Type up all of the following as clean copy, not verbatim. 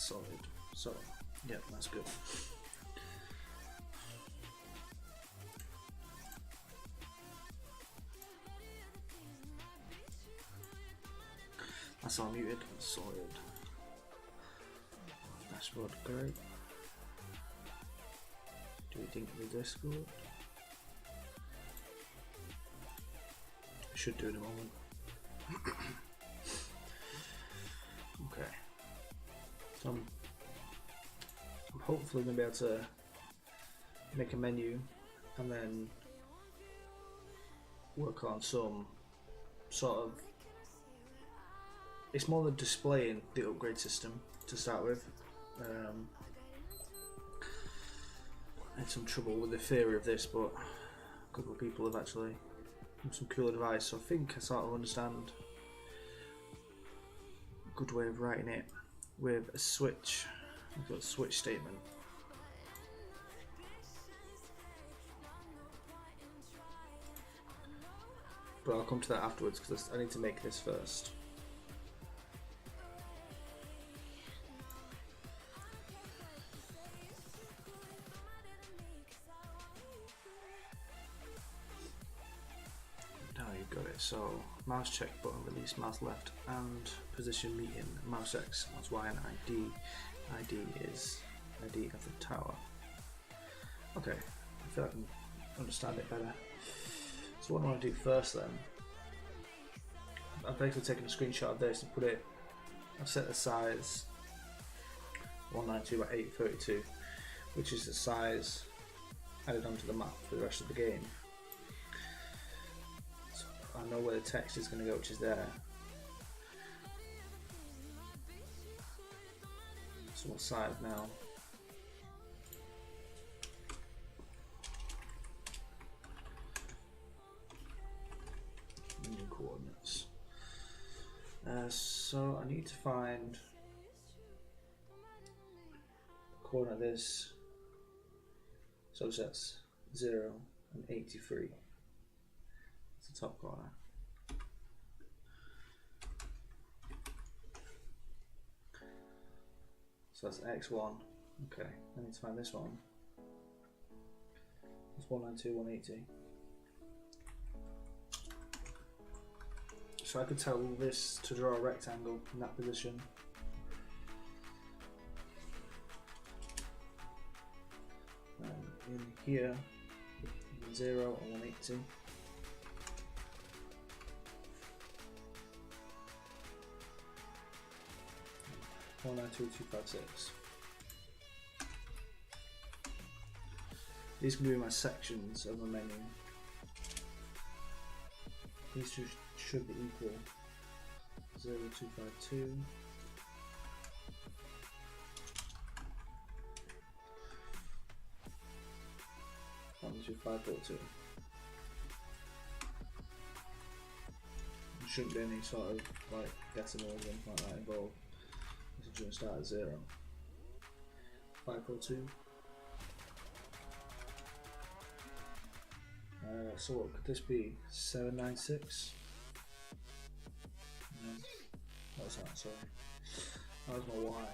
solid. So, yeah, that's good. That's all muted. Solid. Dashboard, great. Do we think the Discord? Should do in a moment. Okay. So I'm hopefully going to be able to make a menu and then work on some sort of, it's more than displaying the upgrade system to start with. I had some trouble with the theory of this, but a couple of people have actually done some cool advice, so I think I sort of understand a good way of writing it with a switch. I've got a switch statement. But I'll come to that afterwards because I need to make this first. So mouse check button, release mouse left, and position meeting, mouse X, mouse Y, and ID. ID is ID of the tower. Okay, I feel I can understand it better. So what I want to do first then, I've basically taken a screenshot of this and put it, I've set the size 192 by 832, which is the size added onto the map for the rest of the game. I know where the text is going to go, which is there. So what size now? New coordinates. So I need to find coordinate of this subsets 0 and 83. The top corner. So that's x1. Okay, I need to find this one. It's 192, 180. So I could tell this to draw a rectangle in that position. In here, 0 and 180. 192.256. These can be my sections of my menu. These two should be equal. 0252. 12542. There shouldn't be any sort of like decimals or anything like that involved. This is going to start at 0. 542. So what could this be? 796? No, that's not, sorry. That was my Y.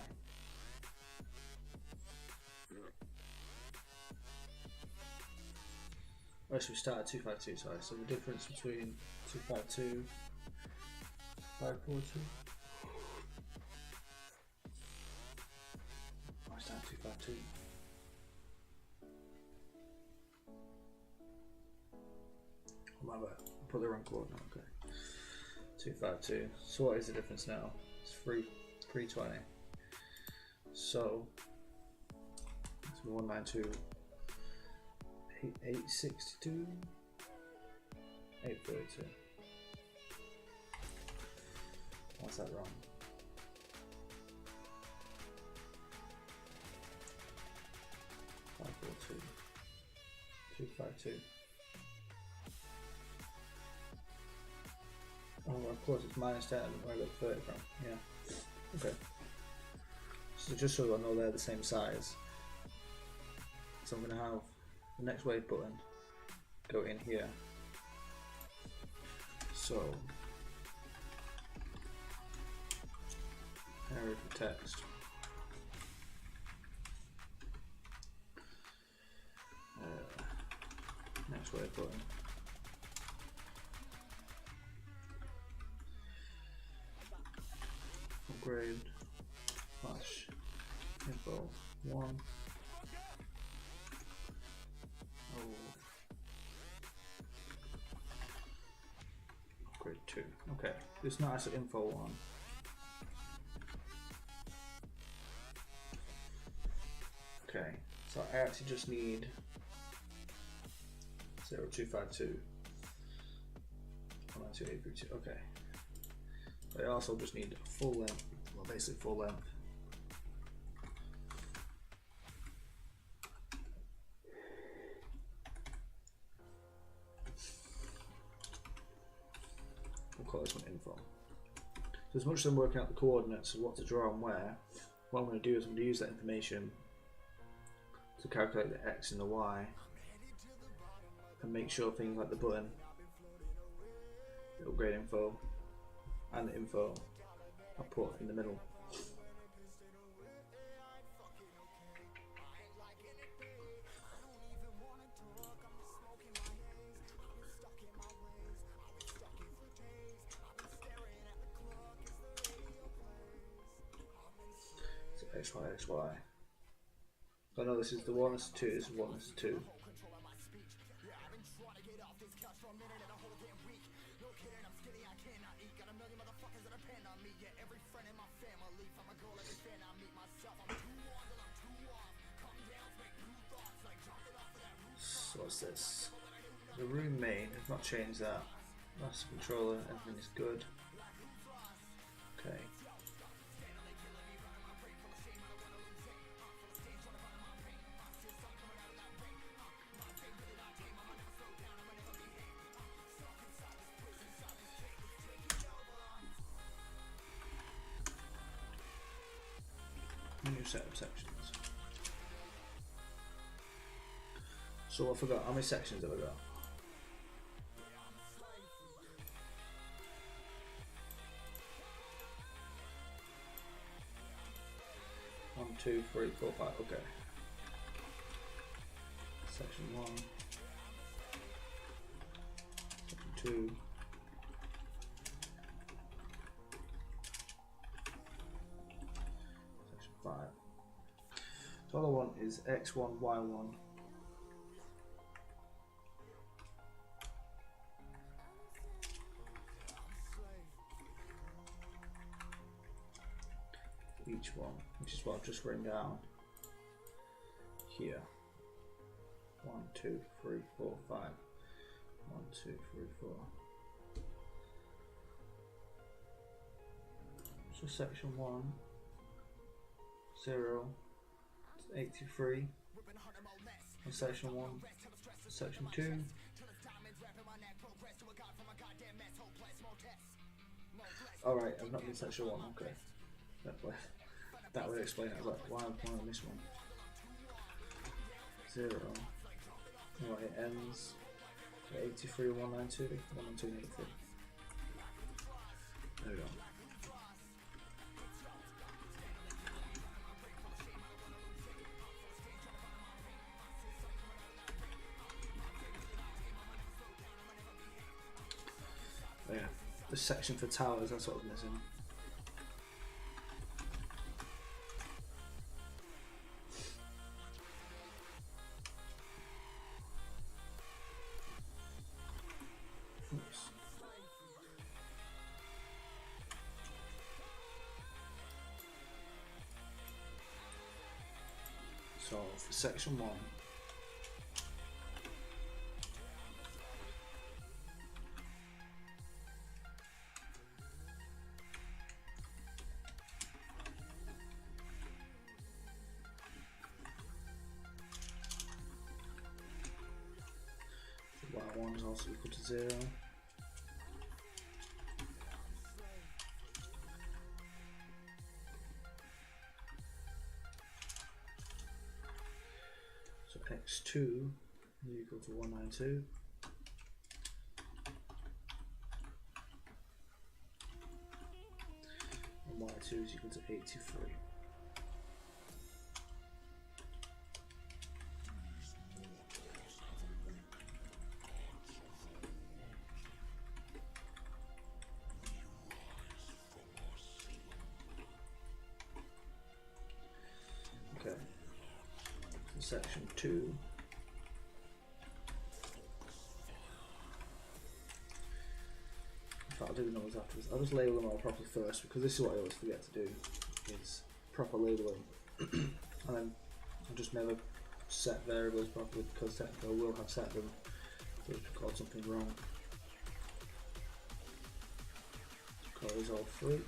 Oh, so we start at 252, sorry. So the difference between 252, 542. I start at 252. Oh, my bad. I put the wrong coordinate, okay. 252. So what is the difference now? It's 320. So it's 192. 862, 832. What's that wrong? Five, 4, 2, 2, 5, 2. Oh, of course it's minus 10 where I got 30 from. Yeah. Okay. So just so I know they're the same size. So I'm gonna have the next wave button go in here. So area for text way of putting. Upgrade flash info 1. Upgrade 2. Okay, it's not actually info 1. Okay, so I actually just need 0252 192 okay. I also just need full length, well basically full length. We'll call this one info. So as much as I'm working out the coordinates of what to draw and where, what I'm going to do is I'm going to use that information to calculate the X and the Y and make sure things like the button, the upgrade info and the info are put in the middle. So XY, XY. So I know this is the 1, this is 2, this is 1, this is 2. So what's this? The room main, I've not changed that. Master controller, everything is good. Okay. New setup sections. So I forgot, how many sections have I got? One, two, three, four, five, okay. Section 1, section 2, section 5. So all I want is X1, Y1. Each one, which is what I've just written down here. 1, 2, 3, 4, 5. 1, 2, 3, 4. So section 1, 0 to 83. And section 1, section 2. Alright, I've not done section 1, okay. That would explain it. I was like, why am I on this one? 0. Right, it ends at 83 and 192. 192 and 83. There we go. But yeah, the section for towers, that's what I was missing. So for section 1, Y1 is also equal to 0. X2 is equal to 192. And Y2 is equal to 83. section 2. In fact, I'll do the numbers afterwards. I'll just label them all properly first, because this is what I always forget to do, is proper labeling. And then I'll just never set variables properly, because technically I will have set them. So just record something wrong. Call these all 3.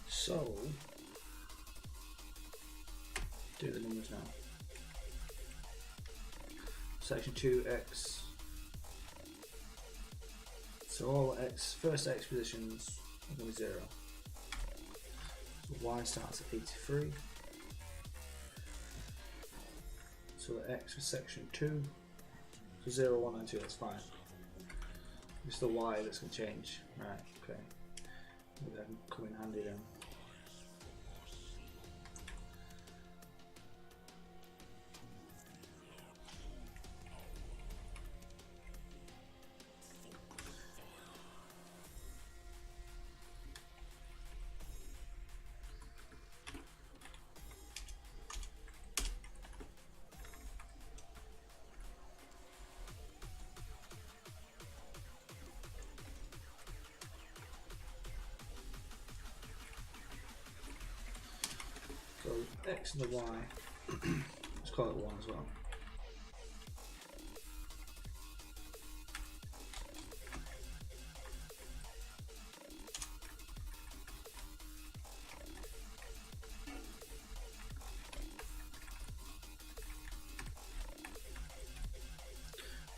So, do the numbers now. Section 2x. So all first x positions are going to be 0. So y starts at 83. So the x for section 2. So 0, 1 and 2, that's fine. It's the y that's going to change. Right, okay. That can come in handy then. So x and the y, let's call it 1 as well.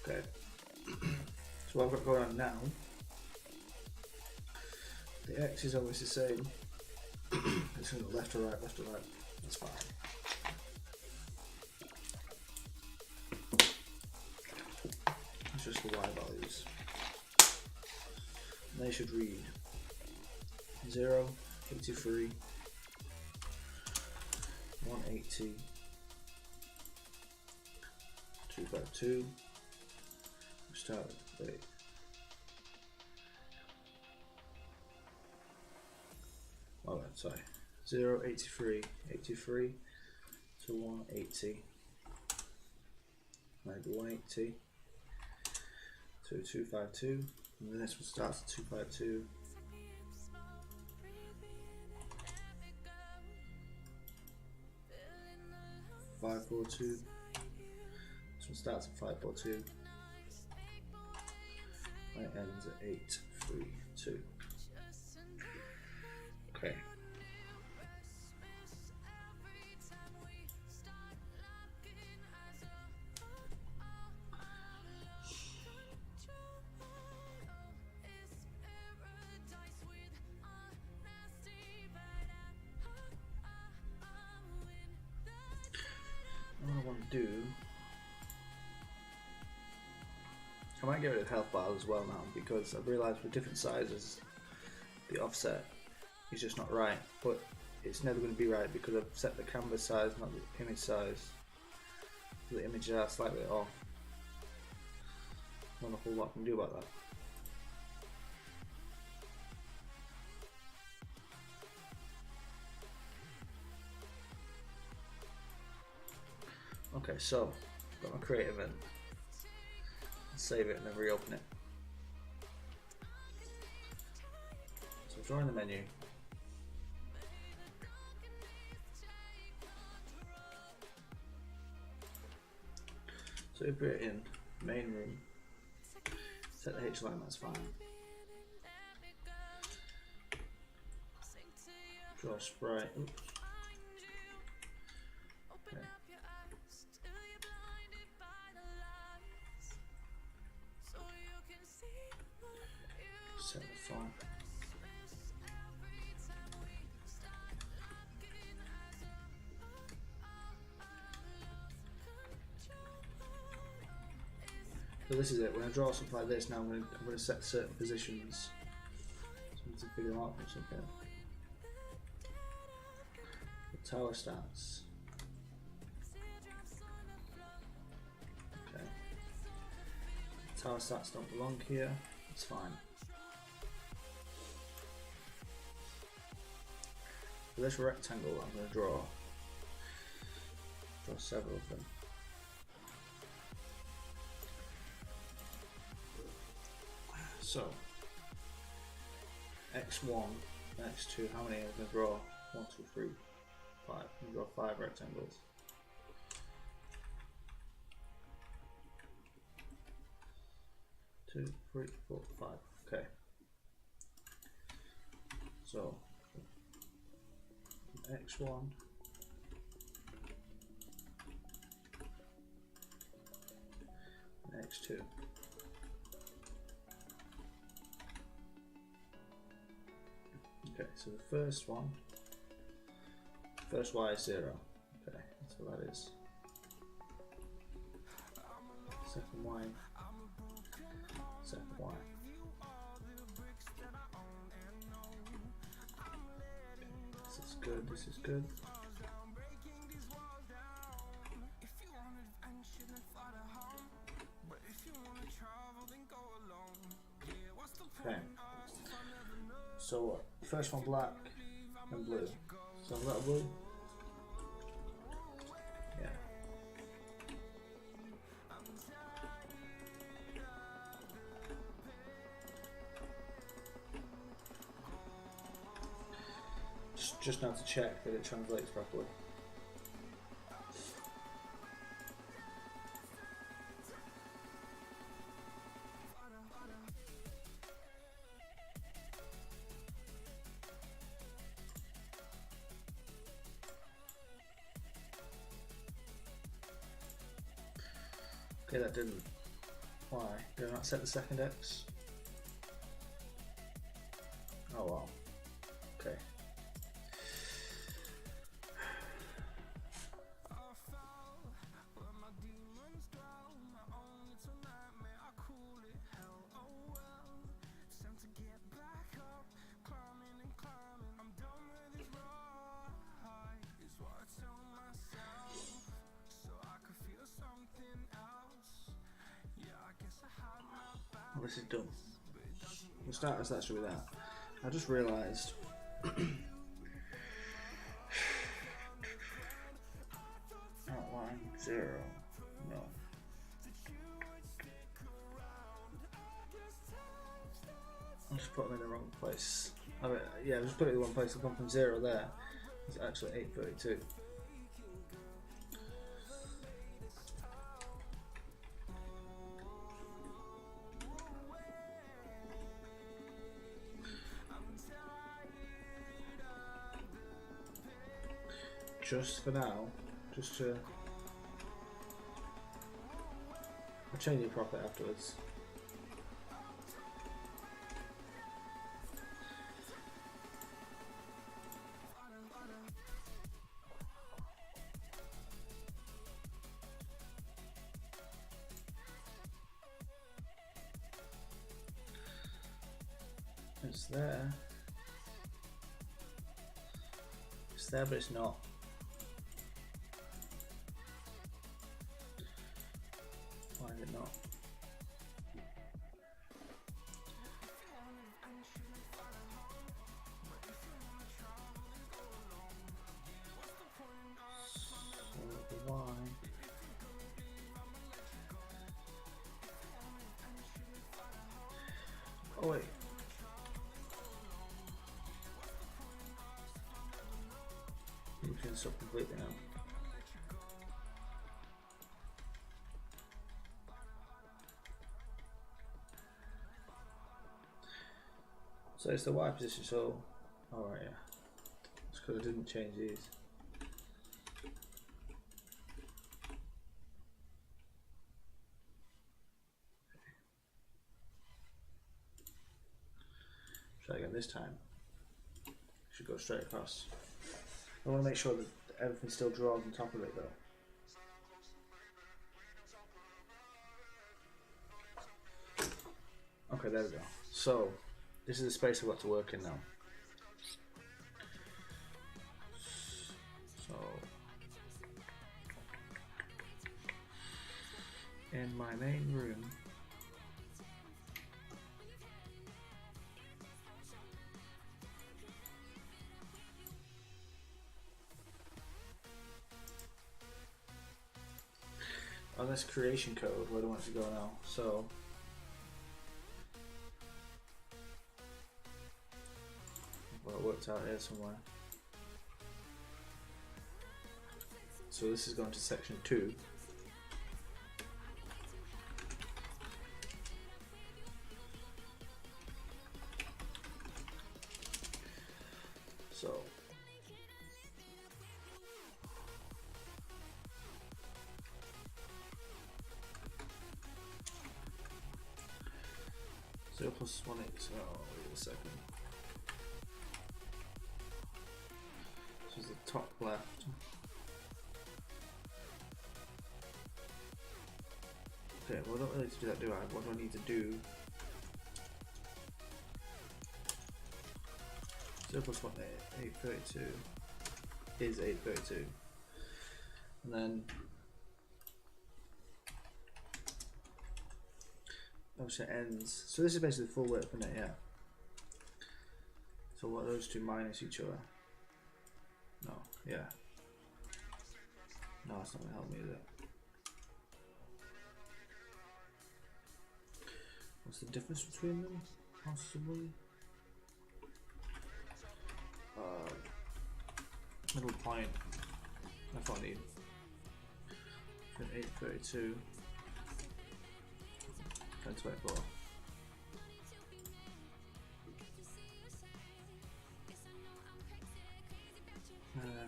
Okay, so what I've got going on now, the x is always the same. It's going to go left to right, that's fine. It's just the y values. And they should read 0, 83, 180, 252, start with 8. Oh, sorry, 0, 83, 83 to 180, maybe 180 to 252, and then this one starts at 252. $542. This one starts at 542. And it ends at 832. Okay. What I want to do, I might get rid of health bars as well now, because I've realised with different sizes the offset is just not right, but it's never going to be right because I've set the canvas size, not the image size. The images are slightly off. Not a whole lot I can do about that. Okay, so got my create event. Save it and then reopen it. So join the menu. So if we're in main room, set the H line, that's fine. Draw a sprite. Oops. Okay. Set the font. So this is it. When I draw something like this, now I'm going to set certain positions. So I need to figure them out from something. The tower starts. Okay. The tower stats don't belong here. It's fine. For this rectangle, I'm going to draw several of them. So, x1, x2, how many am I going to draw? 1, 2, 3, 5. I'm going to draw 5 rectangles. Two, 3, 4, 5. Okay. So, x1. X2. Okay, so the first one, first y is 0. Okay, that's what that is. Second y, second y. Okay, this is good, this is good. Okay, so what? First one black and blue. So I've got a blue. Yeah. Just now to check that it translates properly. Okay, that didn't. Why? Did I not set the second X? Oh well. Okay. Well, this is done. The starters, that should be that. I just realised. Outline 0. No. I just put them in the wrong place. I mean, yeah, I just put it in one place. I've gone from 0 there. It's actually 832. Just for now, just to. I'll change your profit afterwards. It's there. It's there, but it's not. Why is it not? So why? Oh wait. You can stop completely now. So it's the Y position, so alright, yeah. It's because I didn't change these. Try again this time. Should go straight across. I want to make sure that everything still draws on top of it though. Okay, there we go. So this is the space I've got to work in now. So in my main room, on this creation code, where do I want to go now? So well, it worked out here somewhere. So this is going to section 2. So +1 8. Oh, wait a second. This is the top left. Okay, well I don't really need to do that, do I? What do I need to do? 0 +1 8, 832 is 832. And then obviously it ends. So this is basically the full width, isn't it? Yeah. So what are those two minus each other? No, yeah. No, it's not gonna help me, is it? What's the difference between them? Possibly. Middle point. That's what I need. 832. 1024.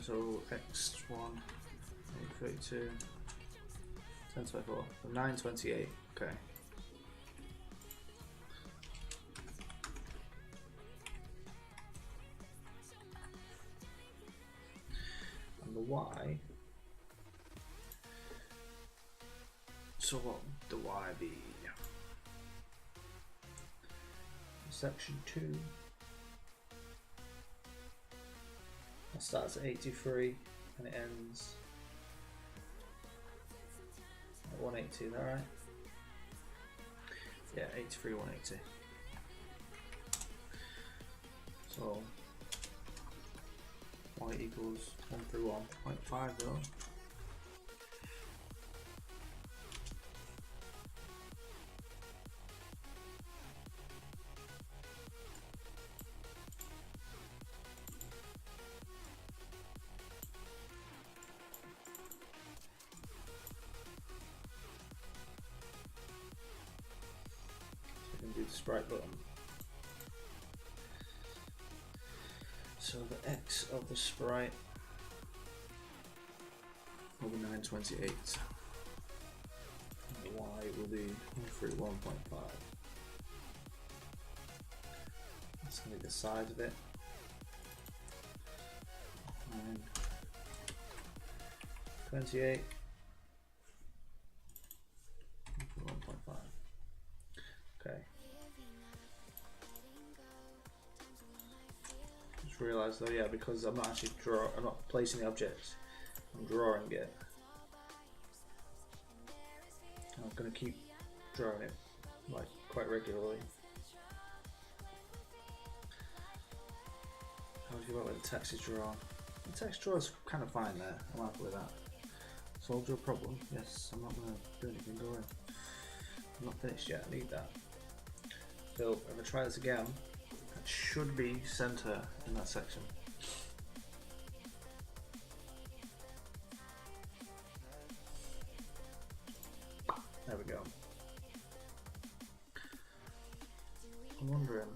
So x1, 832, 1024, so 928. Okay. And the y. So what would the y be? Section 2. It starts at 83 and it ends at 180, is that right? Yeah, 83, 180. So y equals 131.5 though. Do the sprite button. So the x of the sprite will be 928. And the y will be 131.5. That's going to be the size of it. And 28. 1.5. Okay. Just realised though, yeah, because I'm not actually I'm not placing the object, I'm drawing it. I'm going to keep drawing it like quite regularly. How do you feel about the text is drawn? The text draw is kind of fine there. I'm happy with that. Solved your problem? Yes, I'm not going to do anything going. I'm not finished yet, I need that. So if I try this again, it should be center in that section. There we go. I'm wondering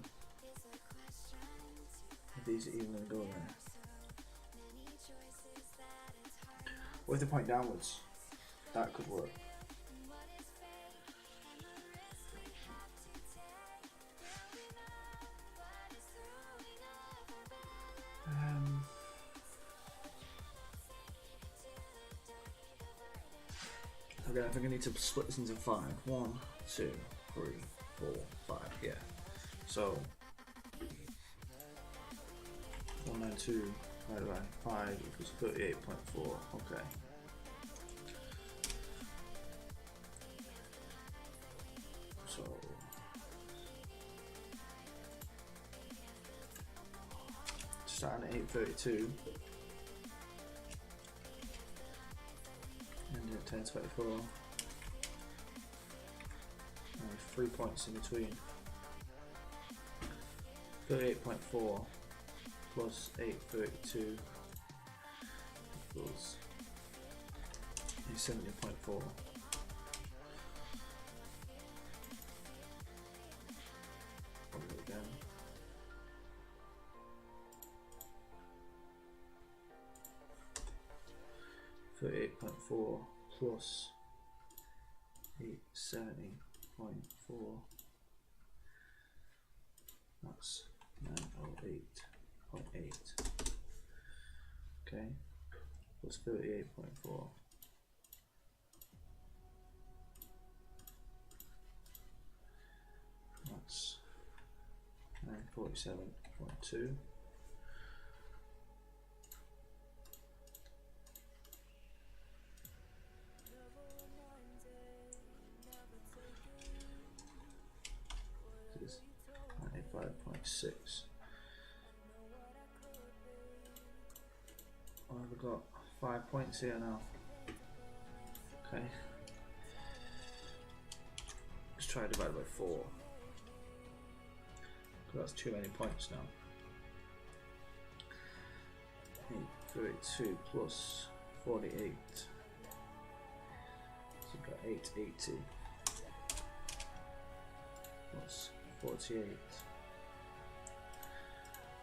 if these are even going to go there. What if they point downwards? That could work. Okay, I think I need to split this into 5. 1, 2, 3, 4, 5, yeah. So 192 divided by 5 equals 38.4. Okay. So starting at 832 and at 1024. And 3 points in between. 38.4 plus 832 equals 70.4. Again. For 8.4 plus 870.4, that's 908.8. Okay, plus 38.4. That's 947.2. This is 95.6. I've got 5 points here now. Okay. Let's try to divide by 4. That's too many points now. 832 plus 48. So you've got 880 plus 48.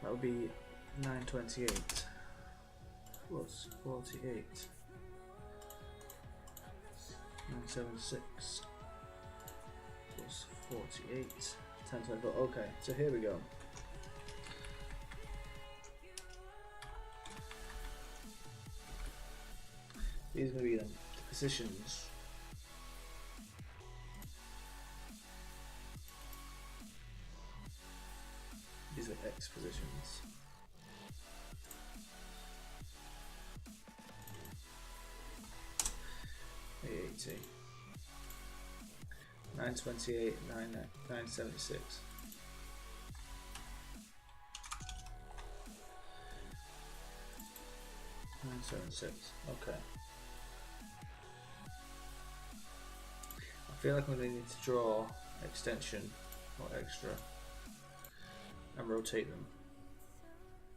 That would be 928 plus 48. 976 plus 48. 1024. Okay, so here we go. These are going to be the positions. These are X positions. $880, 928, 976. Okay. I feel like I'm going to need to draw extension or extra and rotate them,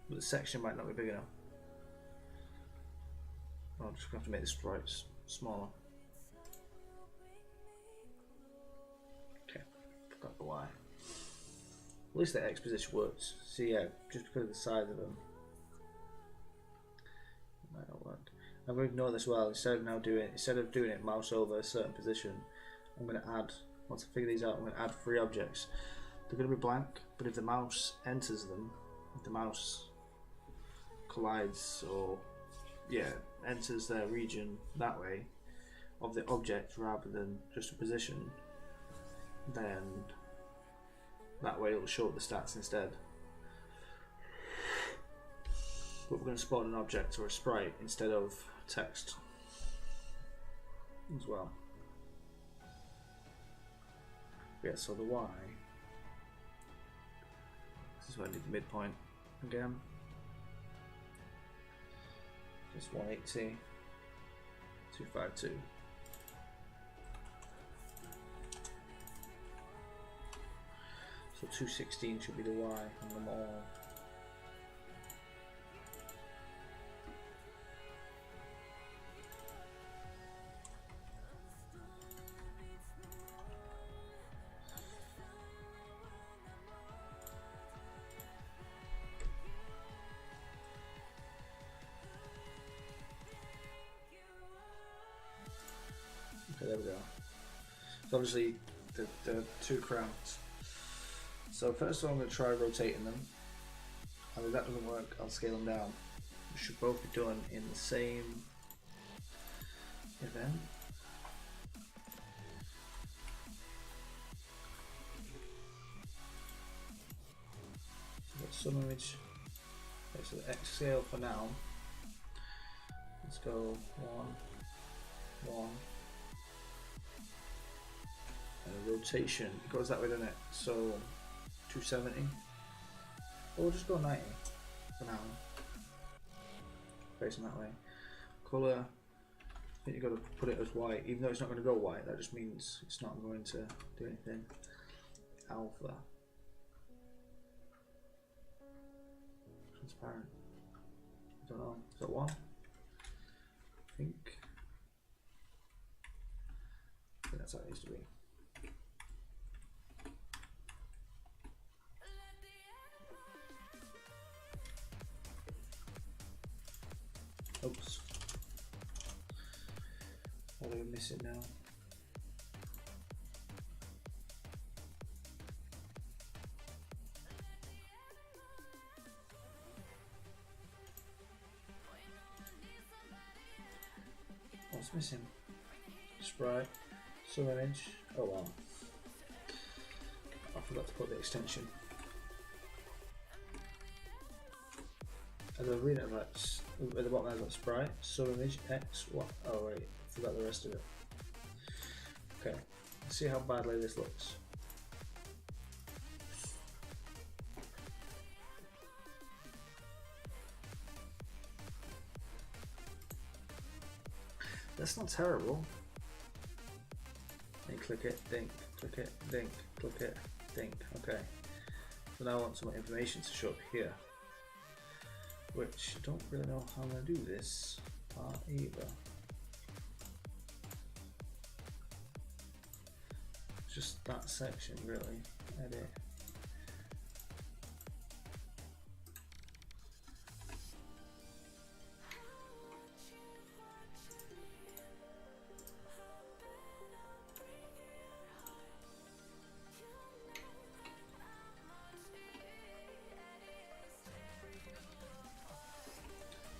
but the section might not be big enough. I'm just going to have to make the sprites smaller. Okay, forgot the Y. At least the X position works. So yeah, just because of the size of them, it might not work. I'm going to ignore this as well. Instead of doing it mouse over a certain position, I'm going to add. Once I figure these out, I'm going to add 3 objects. They're going to be blank, but if the mouse enters them, if the mouse collides or enters their region that way of the object rather than just a position, then that way it will show the stats instead. But we're going to spawn an object or a sprite instead of text as well. Yeah, so the Y, this is where I need the midpoint again. Just 180, 252. So 216 should be the Y on them all. Okay, there we go. So obviously the 2 crowns. So first of all, I'm going to try rotating them, and if that doesn't work, I'll scale them down. They should both be done in the same event. Some image. Okay, so the X scale for now. Let's go 1, 1. And rotation, it goes that way, doesn't it? So 270. Or we'll just go 90 for now. Facing that way. Colour, I think you've got to put it as white, even though it's not going to go white, that just means it's not going to do anything. Alpha. Transparent. I don't know. Is that 1? I think that's how it needs to be. Oops. What are we missing now? What's missing? Sprite, some image. Oh wow. I forgot to put the extension. As I read it, that's at the bottom there's got sprite, some image, X, what? Oh wait, I forgot the rest of it. Okay, let's see how badly this looks. That's not terrible. And click it, dink, click it, dink, click it, dink. Okay. So now I want some information to show up here. Which I don't really know how I'm going to do this part either. Just that section really. Edit.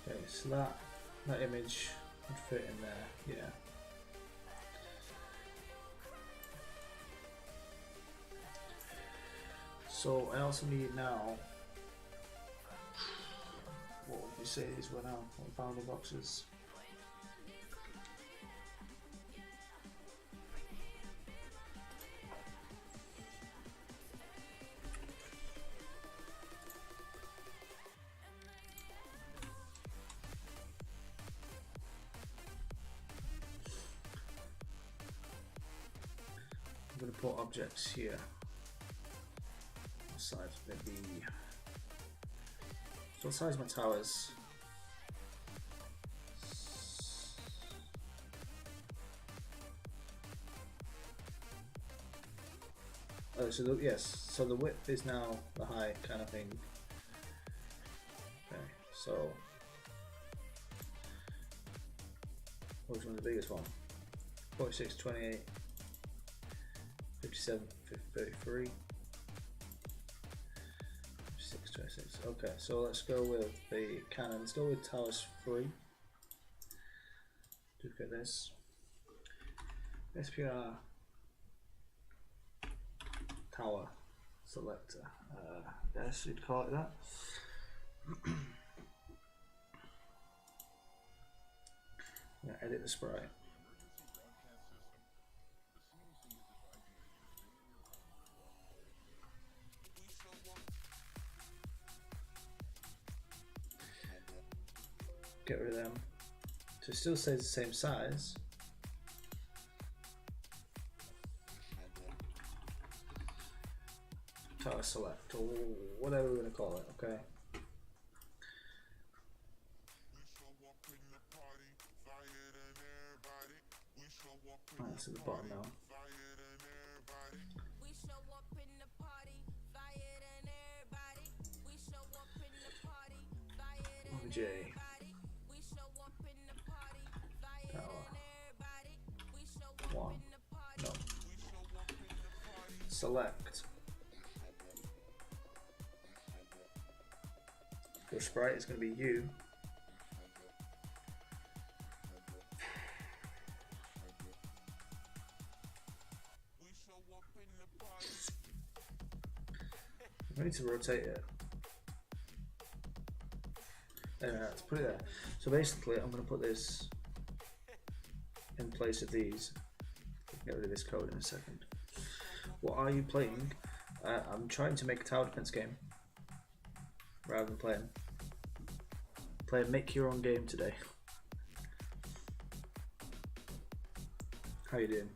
Okay, so that image would fit in there, yeah. So I also need now, what would you say these were now? What bounding boxes? I'm going to put objects here. What size would they be? So what size are my towers? Oh, so yes, so the width is now the height kind of thing. Okay, so which one's the biggest one? 46, 28. 57, 33, 56, 26. Okay, so let's go with the cannon. Let's go with towers 3. Look at this. SPR tower selector. Yes, you'd call it that. Yeah, edit the sprite. Get rid of them. So it still stays the same size. Tower select, or whatever we're going to call it, okay? Right, that's at the bottom now. OBJ. Tower. 1. No. Select. Your sprite is going to be you. I need to rotate it. Let's put it there. So basically, I'm going to put this in place of these. Get rid of this code in a second. What are you playing? I'm trying to make a tower defense game rather than play make your own game today. How you doing?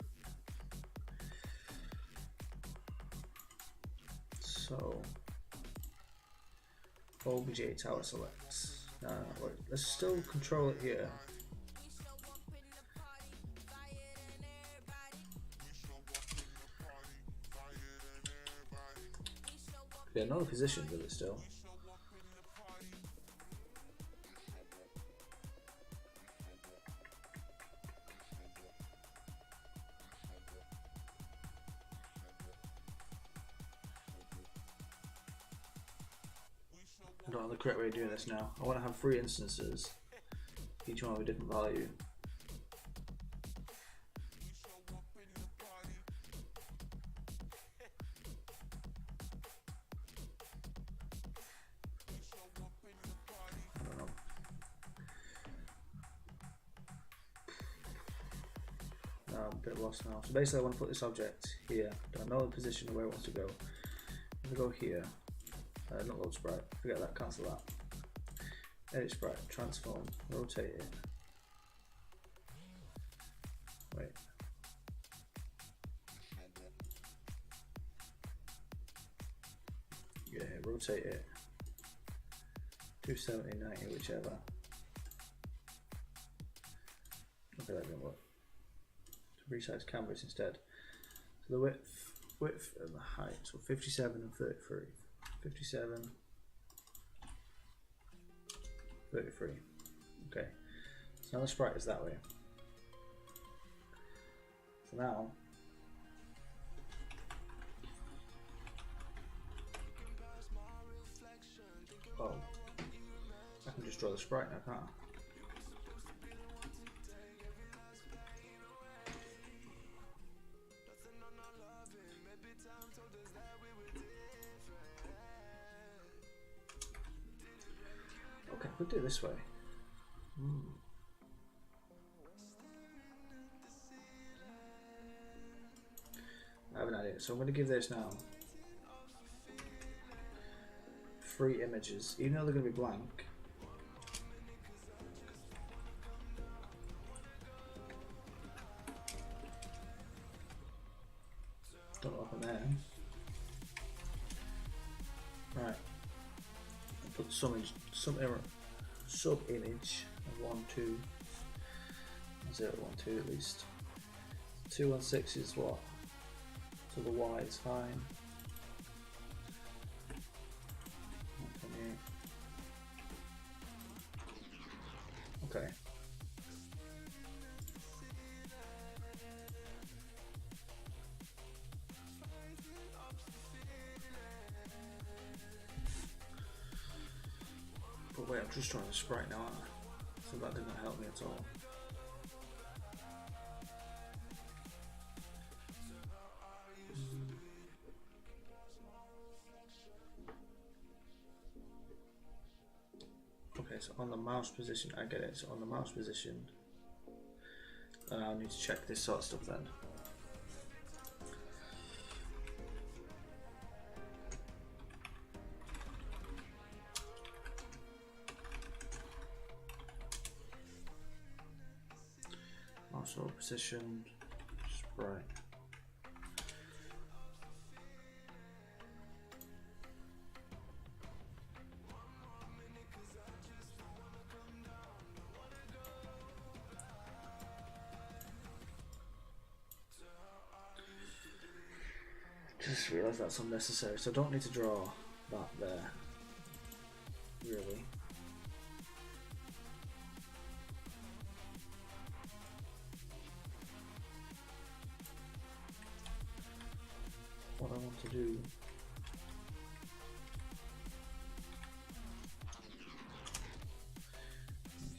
So OBJ tower selects. Wait, let's still control it here. Yeah, no position with it still. I don't know the correct way of doing this now. I want to have 3 instances, each one with a different value. I'm a bit lost now. So basically I want to put this object here. I know the position of where it wants to go. I'm going to go here. Not load sprite. Forget that, cancel that. Edit sprite, transform, rotate it. Wait. Yeah, rotate it. 270, 90, whichever. Okay, that didn't work. Resize canvas instead. So the width and the height, so 57 and 33. 57, 33. Okay. So now the sprite is that way. So now I can just draw the sprite now, can't I? Okay, we'll do it this way. I have an idea. So I'm going to give this now 3 images, even though they're going to be blank. Don't know what happened there. Right. I'll put some sub image of 1, 2, 0, 1, 2 at least. 216 is what? So the Y is fine. 128. Okay. But wait, I'm just trying to sprite now, aren't I? So that didn't help me at all. Okay, so on the mouse position, I get it. So on the mouse position, I need to check this sort of stuff then. Also position, sprite. Just realised that's unnecessary, so I don't need to draw that there, really. What I want to do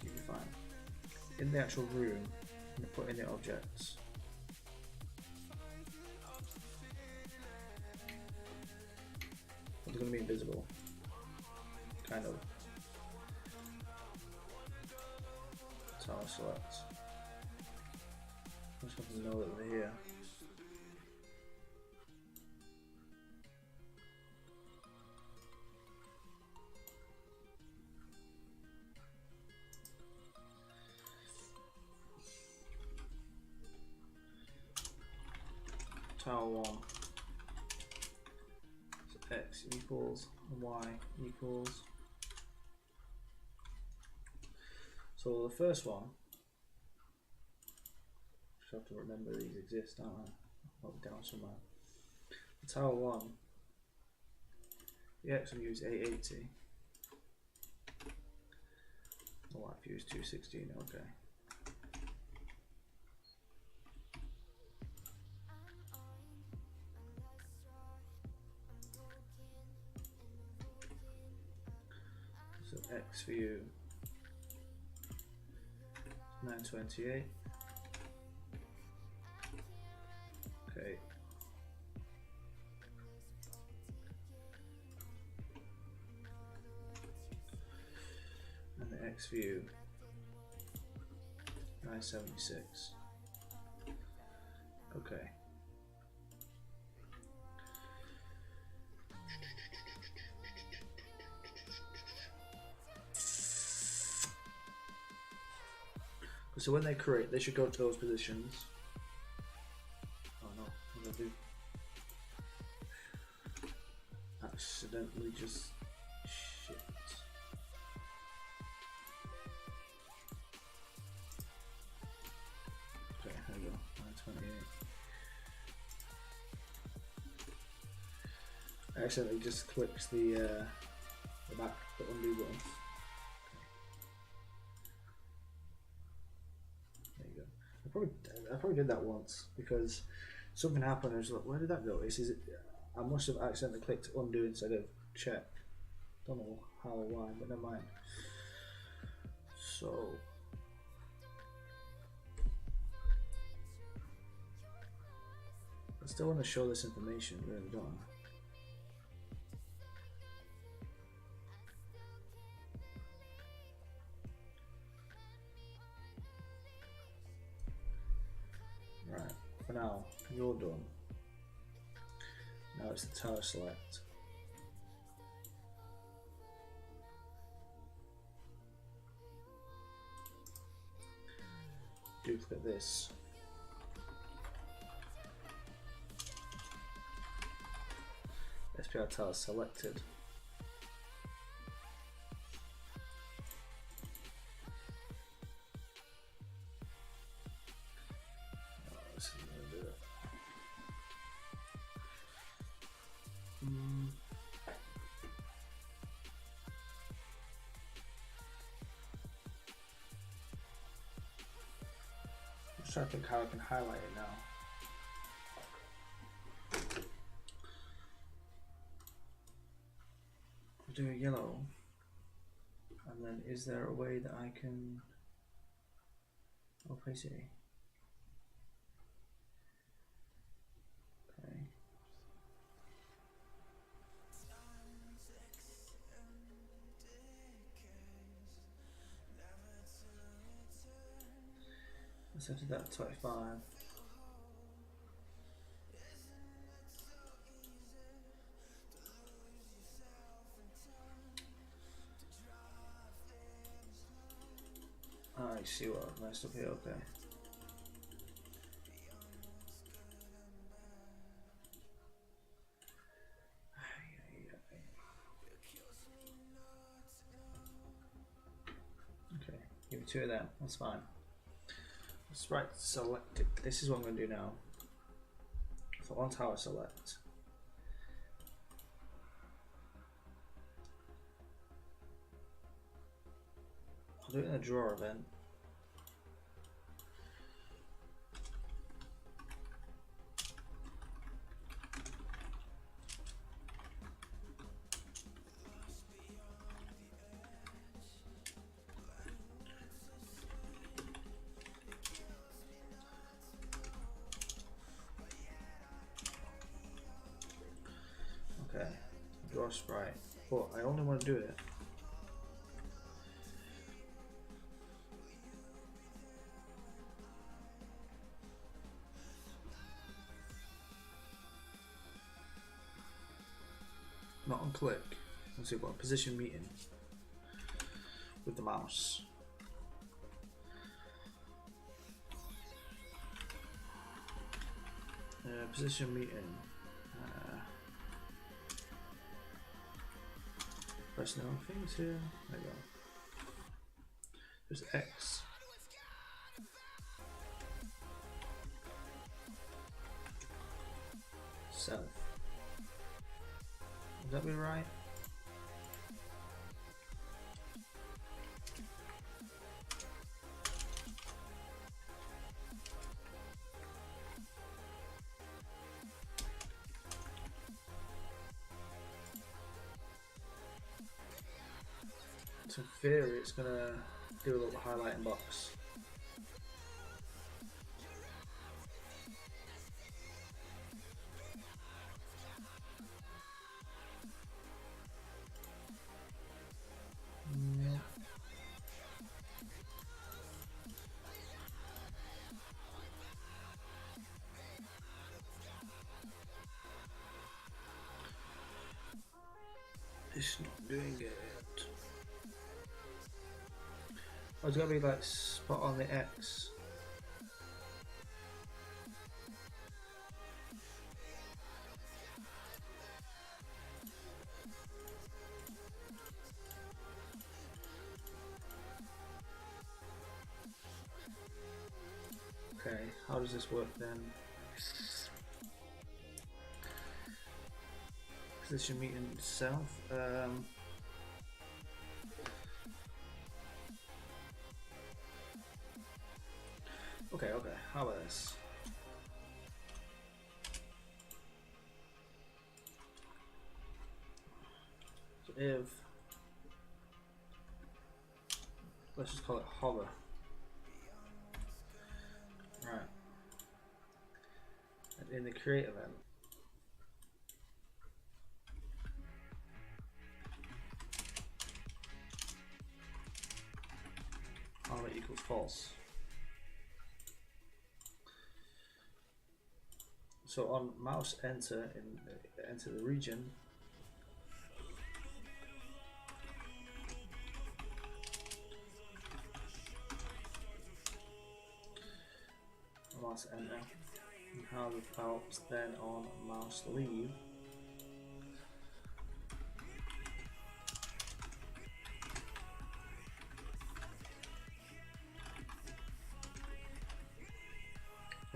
keep it fine. In the actual room, I'm going to put in the objects. It's going to be invisible, kind of. tower select. I just want to know that they're here. Tower 1. So x equals y equals. So the first one, just have to remember these exist, don't I? I'll put it down somewhere. The tower 1, the x view is 880. The y view is 216, okay. So x view 928. Okay. And the X view 976. Okay. So when they create, they should go to those positions. Oh no, what did I do? Accidentally just shit. Okay, there we go. 928. I accidentally just clicked the undo button. I probably did that once because something happened. I was like, where did that go? I must have accidentally clicked undo instead of check. Don't know how or why, but never mind. So I still want to show this information, really, don't I? Right, for now, you're done. Now it's the tower select. Duplicate this. SPR tower selected. I'm trying to think how I can highlight it now. I'll do a yellow, and then is there a way that I can? Oh, I see. Okay. Let's set that at 25. I see what I've messed up here, okay. Okay, give me two of them, that's fine. Let's right select it. This is what I'm going to do now. So on tower select. I'll do it in a drawer event. Okay, draw sprite, but I only want to do it button click, let's see what position meeting with the mouse. Position meeting. Pressing the wrong things here. There you go. There's X. Self. Would that be right? So in theory, it's gonna do a little highlighting box. It's not doing it. Oh, it's gotta be like spot on the X. Okay, how does this work then? Position meeting itself. Okay, how about this? So if, let's just call it hover. Right. And in the create event, hover equals false. So on mouse enter enter the region, mouse enter, and how about then on mouse leave,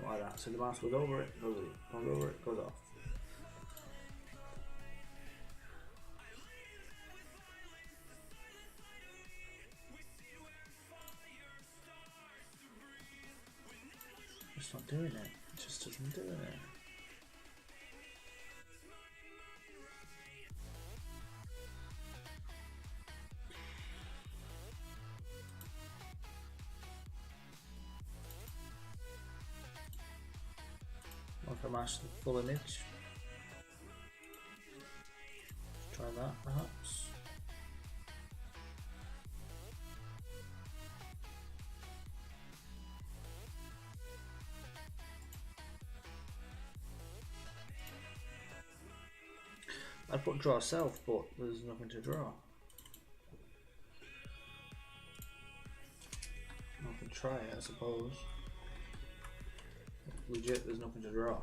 like that. So the mouse goes over it, goes over it, goes off. It's not doing it. It just doesn't do it. If I mash the full image, try that perhaps. I put draw self, but there's nothing to draw. I can try it, I suppose. Legit, there's nothing to draw.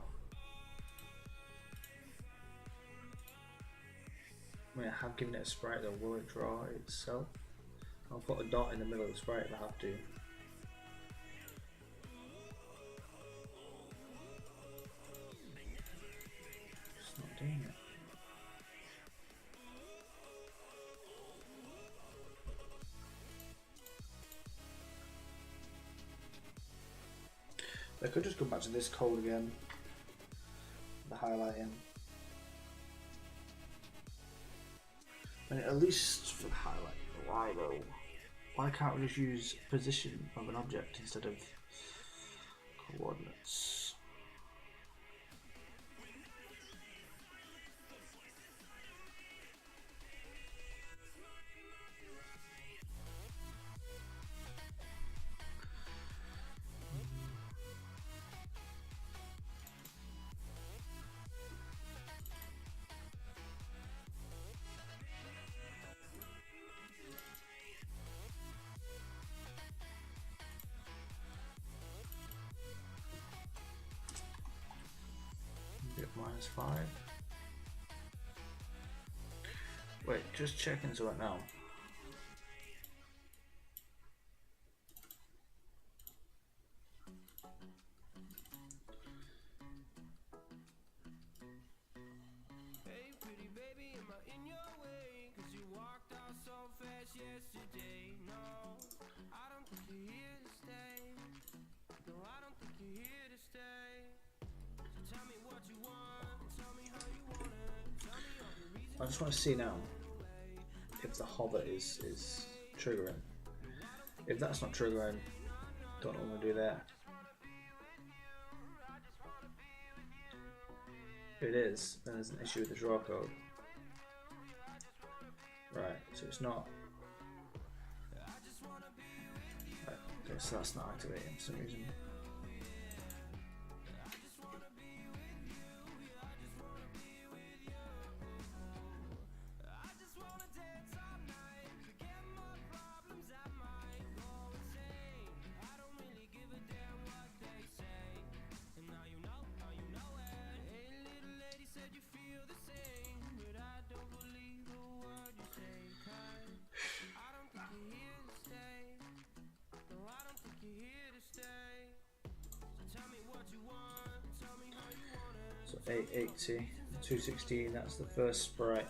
I mean, I have given it a sprite though. Will it draw itself? I'll put a dot in the middle of the sprite if I have to. It's not doing it. I could just go back to this code again, the highlighting. And at least for the highlight, why though? Why can't we just use position of an object instead of coordinates? -5. Wait, just checking something now. Hey pretty baby, am I in your way? 'Cause you walked out so fast yesterday. No, I don't think you're here to stay. No, I don't think you're here to stay. So tell me what you want, tell me how you want it. Tell me all the reasons. I just want to see now if the hover is triggering. If that's not triggering, don't know what I'm gonna do there. If it is, then there's an issue with the draw code. Right, so it's not. Right, okay, so that's not activating for some reason. So 880, 216, that's the first sprite.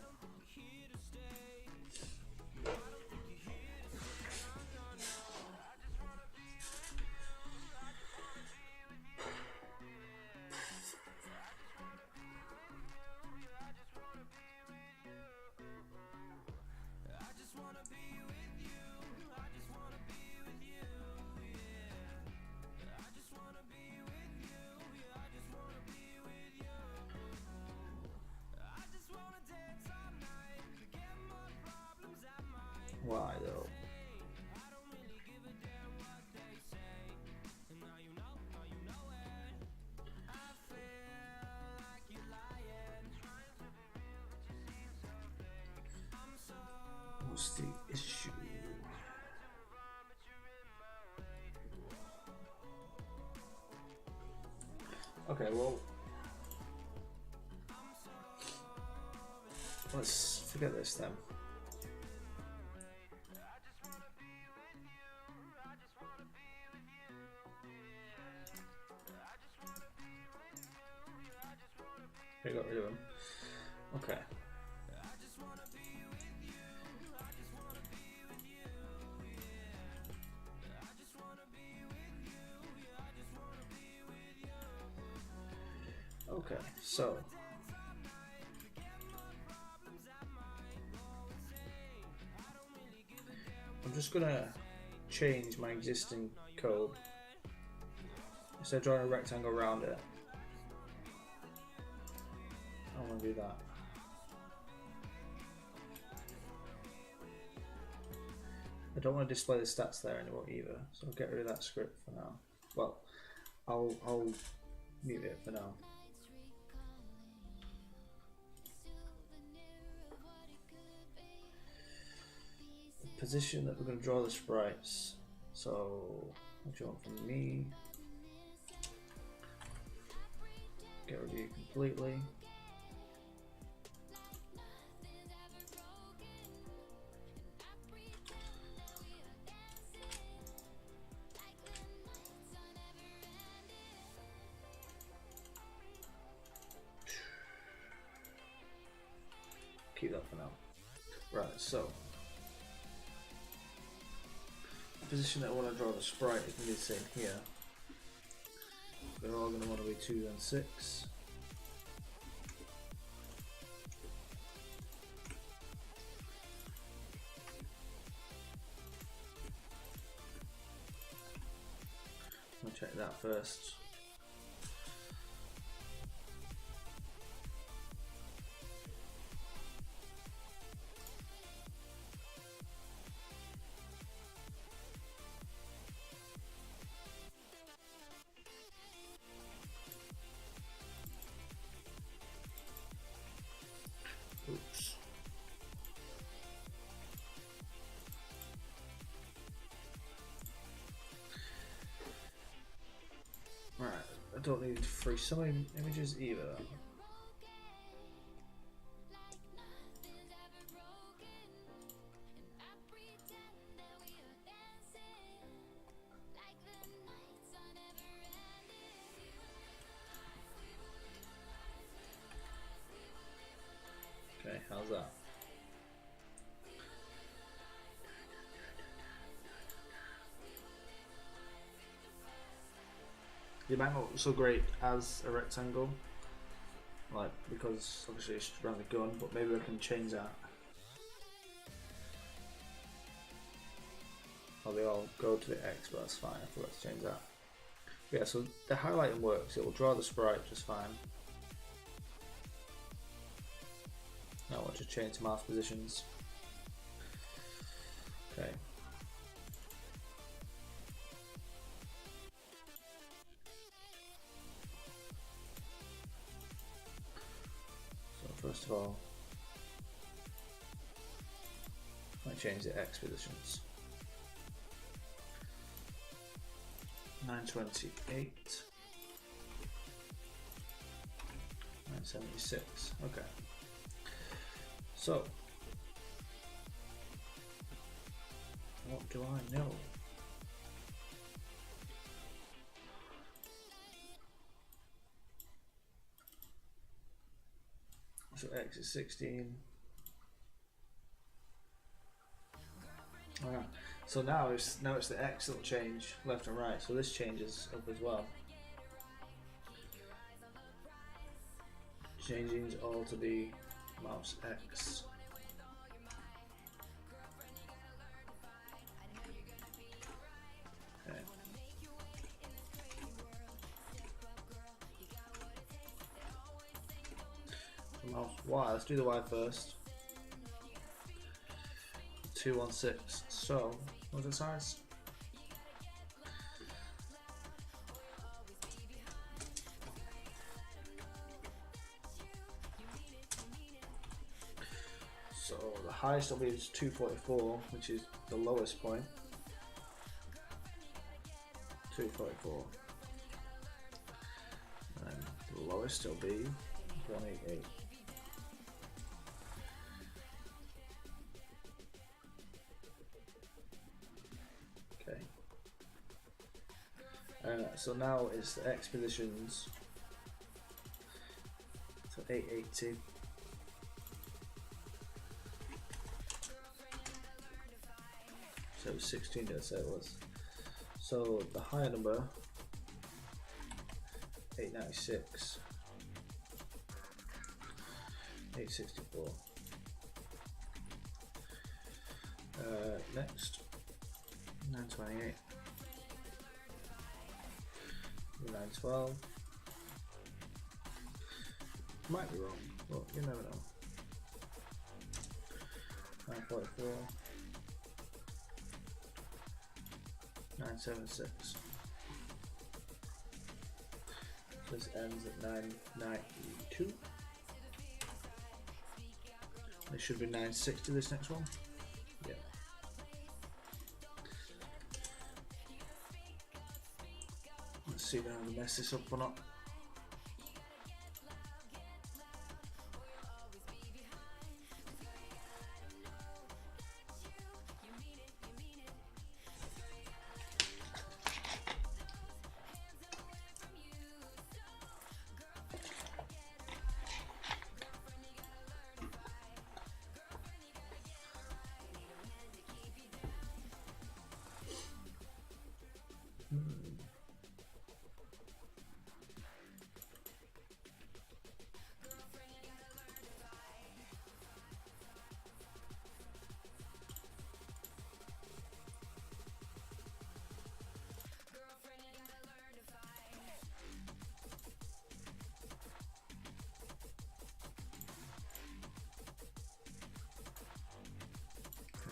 Why though? What's the issue? Okay, well, let's forget this then. I got rid of him. Okay. Okay, so I'm just gonna change my existing code. Instead of drawing a rectangle around it, I want to do that. I don't want to display the stats there anymore either, so I'll get rid of that script for now. Well, I'll mute it for now. The position that we're going to draw the sprites. So, what do you want from me? Get rid of you completely. Keep that for now. Right, so the position that I want to draw the sprite is going to be the same here. They're all going to want to be 2 and 6. I'll check that first. Oops. Right, I don't need free summing images either. It might not look so great as a rectangle, like because obviously it's around the gun, but maybe I can change that. Or they all go to the X, but that's fine. I forgot to change that. Yeah, so the highlighting works. It will draw the sprite just fine. Now I want to change mouse positions. Okay. So first of all, I change the X positions. 928, 976. Okay. So, what do I know? So X is 16. Alright. So now it's the X that will change left and right. So this changes up as well. Changing all to be mouse X. Okay. Mouse Y. Let's do the Y first. 216. So, what's the size? So the highest will be is 244, which is the lowest point. 244. And the lowest will be 188. So now it's the X positions. So 880. So 16, let's say it was. So the higher number, 896, 864. Next, 928. 912. Might be wrong, but you never know. 944. 976. This ends at 992. It should be 960 this next one. Yeah. Let's see if I can mess this up or not.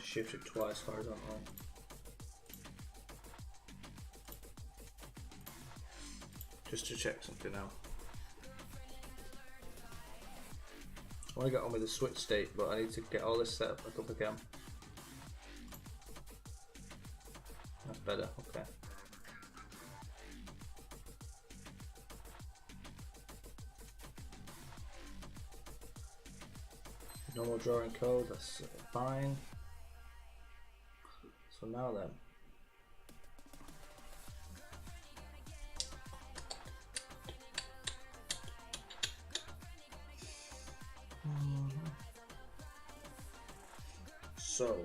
Shift it twice, horizontal. Just to check something out. I want to get on with the switch state, but I need to get all this set up back up again. That's better, okay. Normal drawing code, that's fine. So now then, so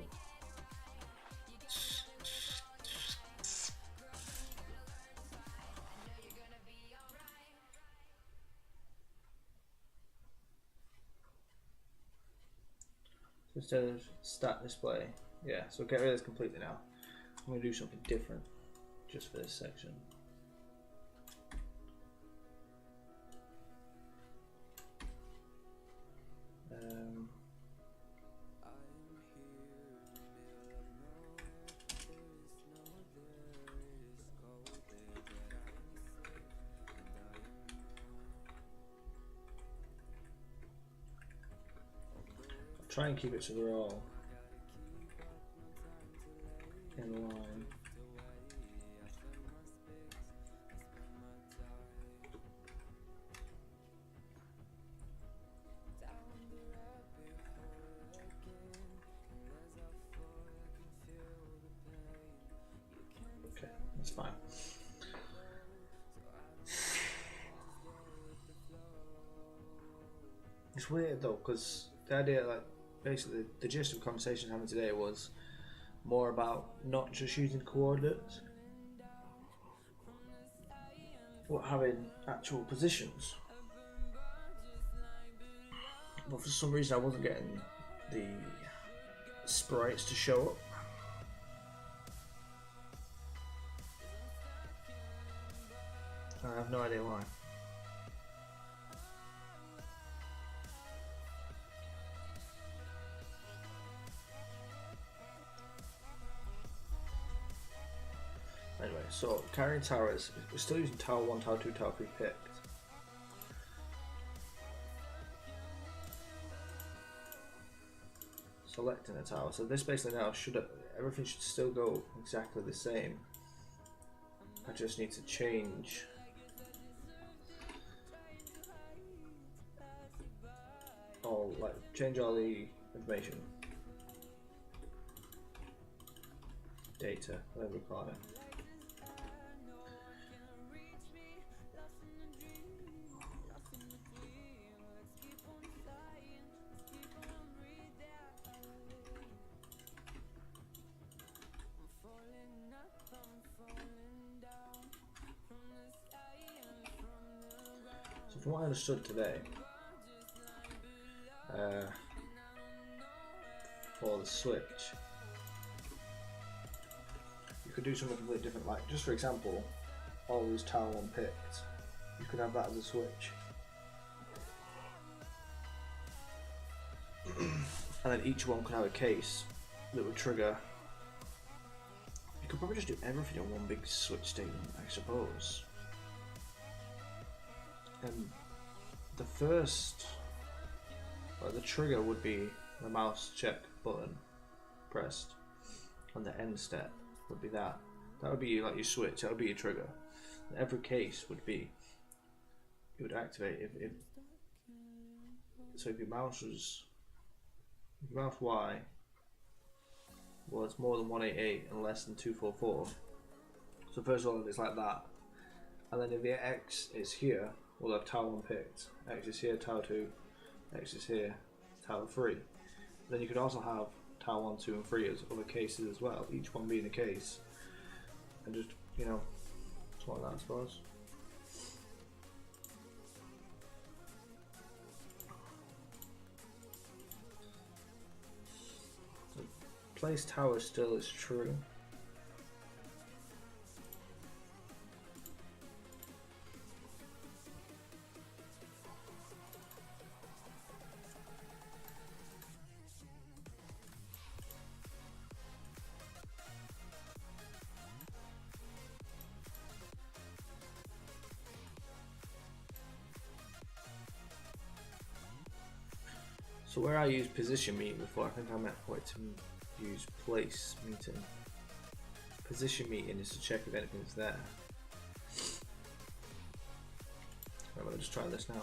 instead of stat display. Yeah, so get rid of this completely now. I'm going to do something different just for this section. Try and keep it so they're all in line. Okay, that's fine. It's weird though, because the idea, like, basically the gist of the conversation having today was more about not just using coordinates, but having actual positions. But for some reason I wasn't getting the sprites to show up. I have no idea why. Anyway, so carrying towers, we're still using tower 1, tower 2, tower 3 picked. Selecting a tower, so this basically now everything should still go exactly the same. I just need to change change all the information, data, whatever we call it. So from what I understood today, for the switch, you could do something completely different, like just for example, always tower 1 picked, you could have that as a switch. And then each one could have a case that would trigger. You could probably just do everything in one big switch statement, I suppose. And the first, the trigger would be the mouse check button pressed, and the end step would be that. That would be like your switch, that would be your trigger. And every case would be, it would activate if so if your mouse Y was more than 188 and less than 244. So first of all, it's like that, and then if the X is here, we'll have tower 1 picked, X is here, tower 2, X is here, tower 3. Then you could also have tower 1, 2 and 3 as other cases as well, each one being a case, and just, you know, something like that I suppose. So place tower still is true. So where I used position meeting before, I think I meant to use place meeting. Position meeting is to check if anything's there. I'm going to just try this now.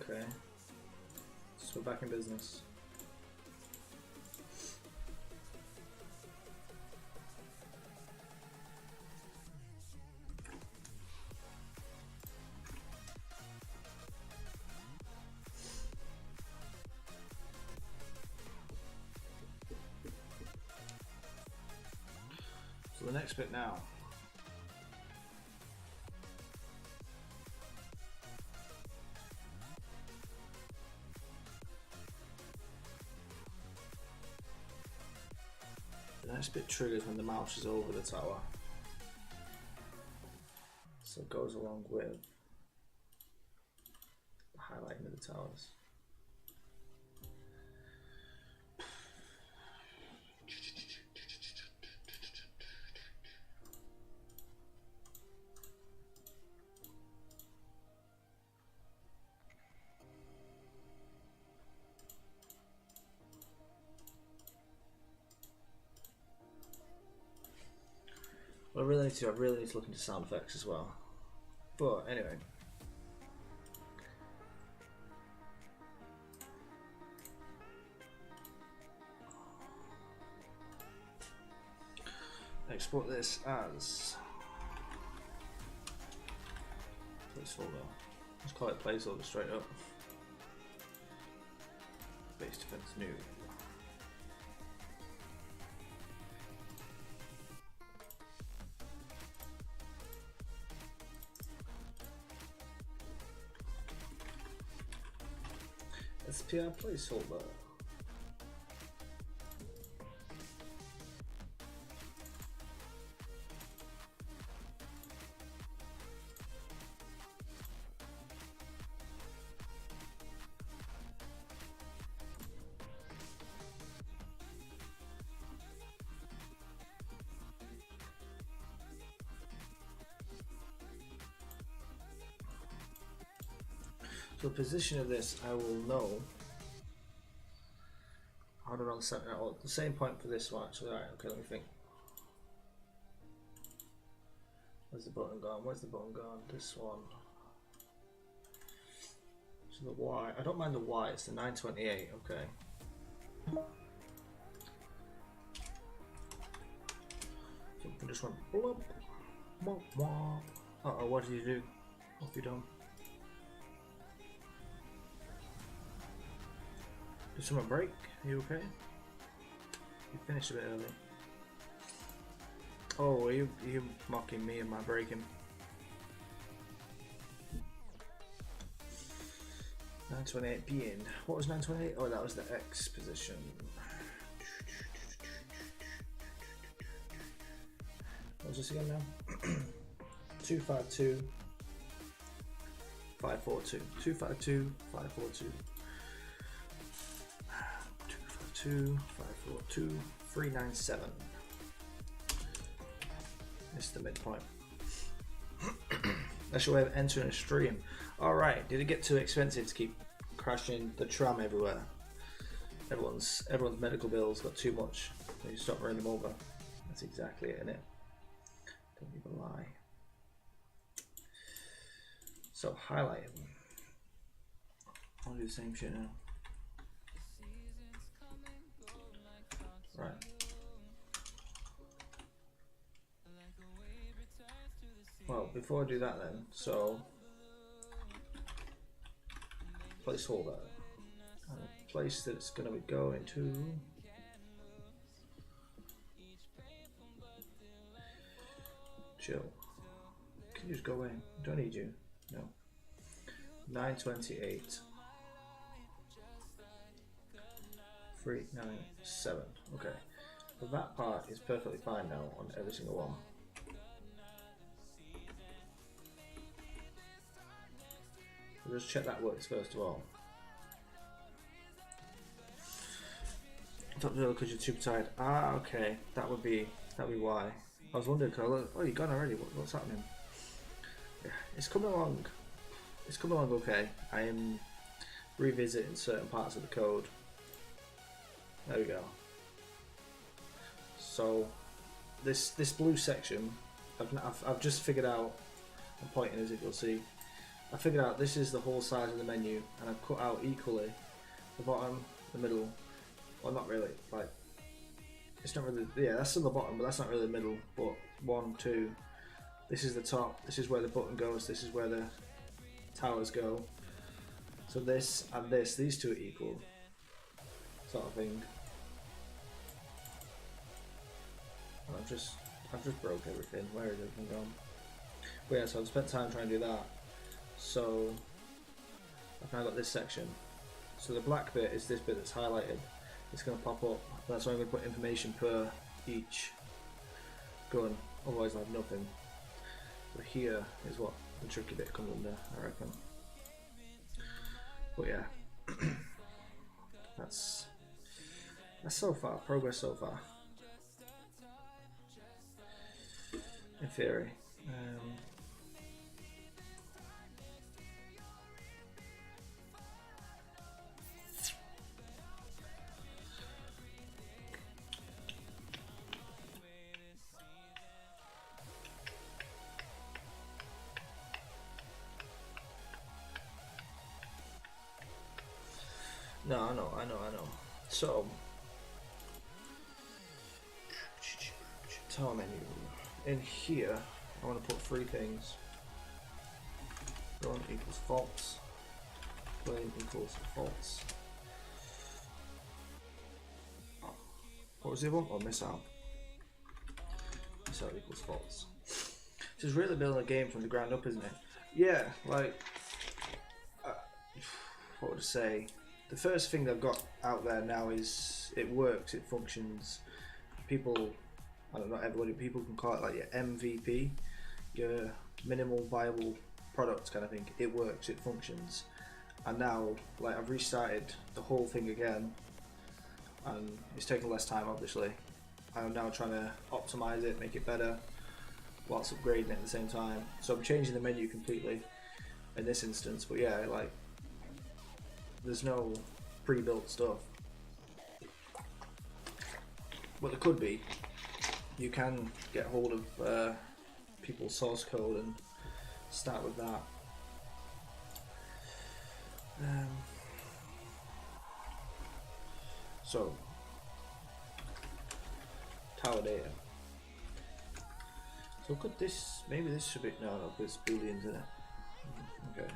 Okay. So we're back in business. So the next bit now. The next bit triggers when the mouse is over the tower. So it goes along with the highlighting of the towers. Well, I really need to look into sound effects as well. But anyway. Export this as placeholder. Let's call it placeholder straight up. Base defense new. SPR placeholder. So the position of this I will know. I don't know the same point for this one actually. Alright, okay, let me think. Where's the button gone? Where's the button gone? This one. So the Y. I don't mind the Y, it's the 928, okay. So we just went blop. Uh oh, what did you do? Off you done. Did someone break? Are you okay? You finished a bit early. Oh, are you mocking me and my breaking? 928 being. What was 928? Oh, that was the X position. What was this again now? 252 542. 252 542. 252 542 397. It's the midpoint. That's your way of entering a stream. Alright, did it get too expensive to keep crashing the tram everywhere? Everyone's medical bills got too much. You stop running them over. That's exactly it, innit? Don't even lie. So highlight them. I'll do the same shit now. Right. Well, before I do that then, so placeholder and a place that it's going to be going to. Chill. Can you just go away? Don't need you. No. 928. 397. Okay. So that part is perfectly fine now on every single one. We'll just check that works first of all. Top zero because you're too tired. Ah, okay. That would be why. I was wondering, oh, you're gone already. What's happening? Yeah, it's coming along. It's coming along okay. I am revisiting certain parts of the code. There we go. So this blue section, I've just figured out. I'm pointing as if you'll see. I figured out this is the whole size of the menu, and I've cut out equally the bottom, the middle, well not really, like, it's not really, yeah that's still the bottom, but that's not really the middle, but 1, 2, this is the top, this is where the button goes, this is where the towers go. So this and this, these two are equal, sort of thing. And I've just broke everything. Where is everything gone? But yeah, so I've spent time trying to do that. So I've now got this section. So the black bit is this bit that's highlighted. It's going to pop up. That's why I'm going to put information per each gun. Otherwise I'll have nothing. So here is what the tricky bit comes under, I reckon. But yeah, that's so far, progress so far. In theory. No, I know. So, tower menu. In here, I want to put 3 things. Gun equals false. Flame equals false. What was the other one? Oh, missile. Missile equals false. This is really building a game from the ground up, isn't it? Yeah, like, what would I say? The first thing they've got out there now is it works, it functions. People, I don't know, everybody, people can call it like your MVP, your minimal viable product kind of thing. It works, it functions. And now, like, I've restarted the whole thing again, and it's taking less time, obviously. I'm now trying to optimize it, make it better, whilst upgrading it at the same time. So I'm changing the menu completely in this instance, but yeah, like, there's no pre-built stuff. But there could be. You can get hold of people's source code and start with that. So, tower data. So could this, maybe this should be, no, it's booleans in it. Okay.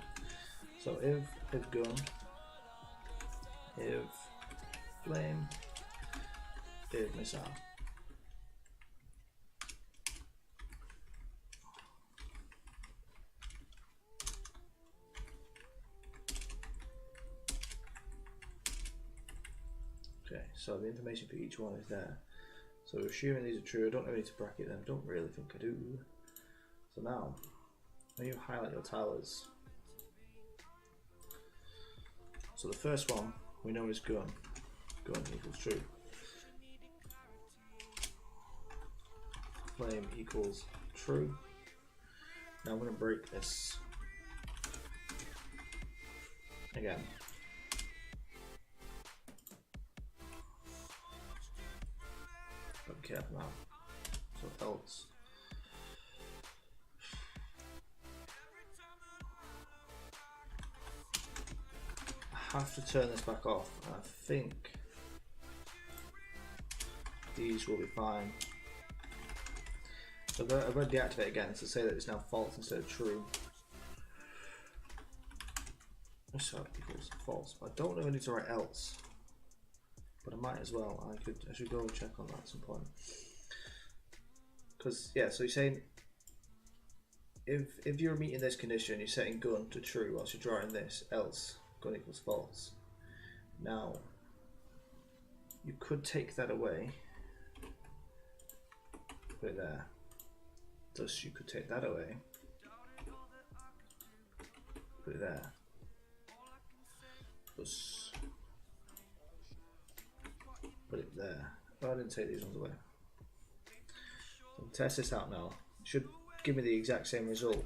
So if gun, if flame, if missile. Okay, so the information for each one is there. So assuming these are true, I don't know need to bracket them, don't really think I do. So now, when you highlight your towers, so the first one we know is gun. Gun equals true. Flame equals true. Now I'm going to break this again. But careful now. So else. I have to turn this back off. I think these will be fine. So I'm going to deactivate again to say that it's now false instead of true. So equals false. I don't know if I need to write else, but I might as well. I should go check on that at some point. Because yeah, so you're saying if you're meeting this condition, you're setting gun to true whilst you're drawing this, else gun equals false. Now you could take that away, put it there. Thus you could take that away, put it there. Thus put it there. Oh, I didn't take these ones away. So test this out now. It should give me the exact same result.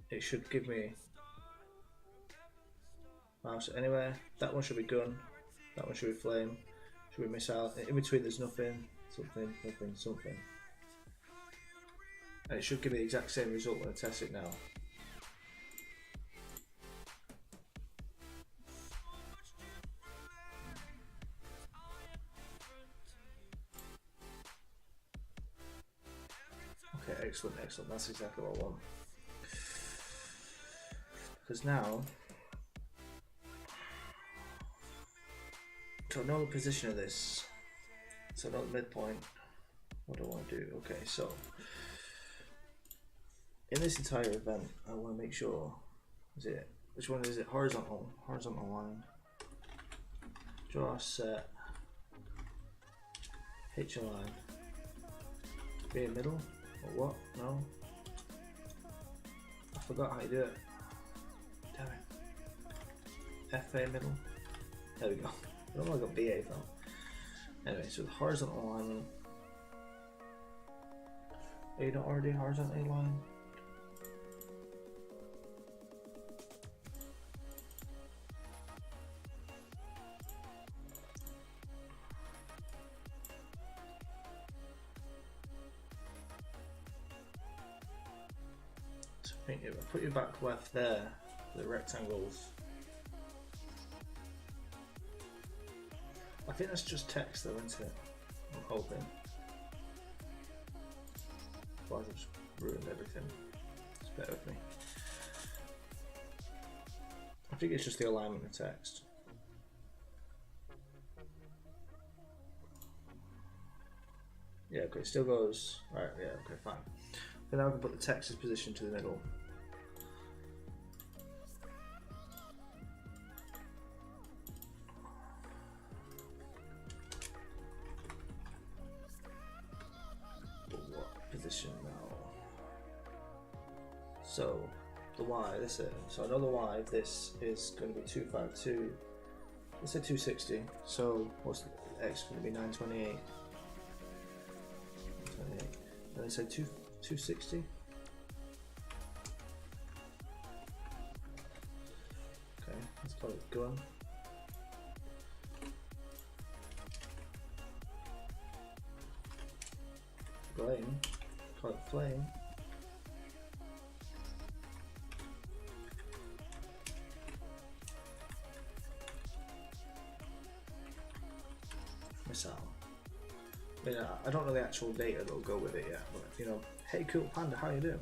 It should give me mouse anywhere. That one should be gun. That one should be flame. Should be missile. In between there's nothing. Something, nothing, something. And it should give me the exact same result when I test it now. Okay, excellent, excellent. That's exactly what I want. Because now, so I know the position of this. So I know the midpoint. What do I want to do? Okay, so in this entire event, I want to make sure, which one is it? Horizontal line. Draw, set, H line. Be in middle, or what? No. I forgot how to do it. Damn it. FA middle. There we go. I don't know where I got BA from. Anyway, so the horizontal alignment. Are you not already horizontally aligned? So I think if I put you back left there, the rectangles. I think that's just text though, isn't it? I'm hoping. Otherwise I've just ruined everything. It's better with me. I think it's just the alignment of text. Yeah, okay, still goes. Right, yeah, okay, fine. Then now I can put the text's position to the middle. Now. So the Y, this is so another Y. This is going to be 252. Let's say 260. So what's the X going to be? 928. 28. And they said 260. Okay, let's call it gun. Flame. Call it flame. Missile. I mean, I don't know the actual data that'll go with it yet, but you know, hey, cool panda, how you doing?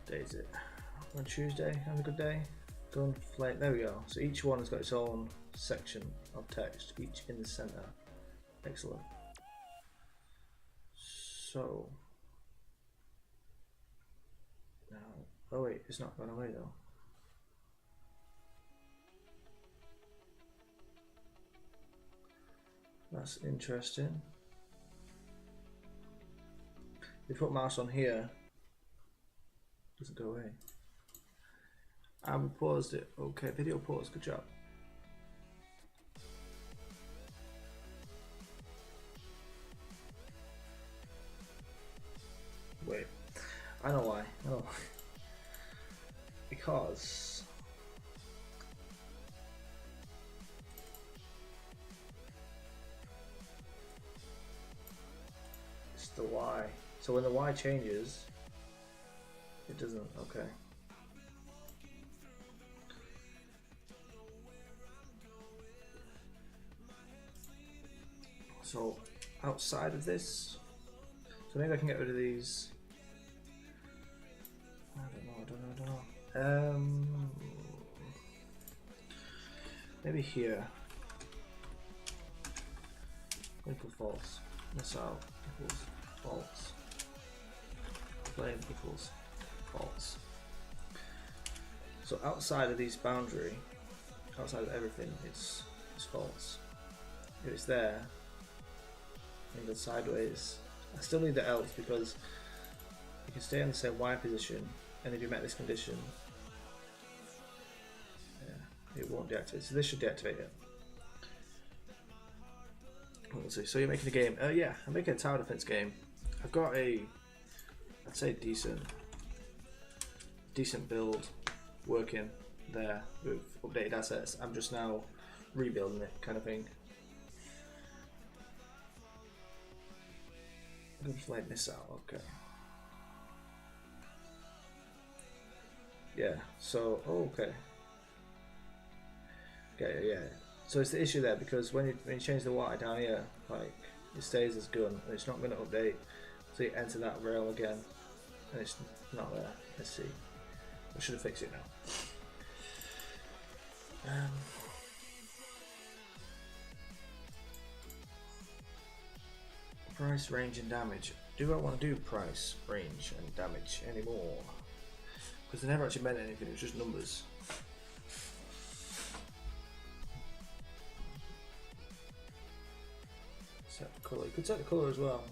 Day is it? On Tuesday, have a good day. Gun, flame. There we go. So each one has got its own section of text, each in the center. Excellent. So now, oh wait, it's not gone away though. That's interesting. If you put mouse on here, it doesn't go away. And we paused it. Okay, video pause. Good job. Wait, I know why. I know why. Because it's the Y. So when the Y changes, it doesn't. Okay. So outside of this, so maybe I can get rid of these. I don't know. Maybe here. Equal false. Missile equals false. Flame equals false. So outside of these boundary, outside of everything, it's false. If it's there, and go sideways. I still need the else because you can stay on the same Y position, and if you met this condition, yeah, it won't deactivate. So this should deactivate it. Let's see. So you're making a game? Yeah, I'm making a tower defense game. I've got a, I'd say decent build working there with updated assets. I'm just now rebuilding it, kind of thing. Good flight missile, okay. Yeah, so, oh, okay. Okay, yeah. So it's the issue there because when you change the water down here, like, it stays as gun and it's not going to update. So you enter that rail again and it's not there. Let's see. I should have fixed it now. Price, range and damage. Do I want to do price, range and damage anymore? Because they never actually meant anything, it's just numbers. Set the colour. You could set the colour as well.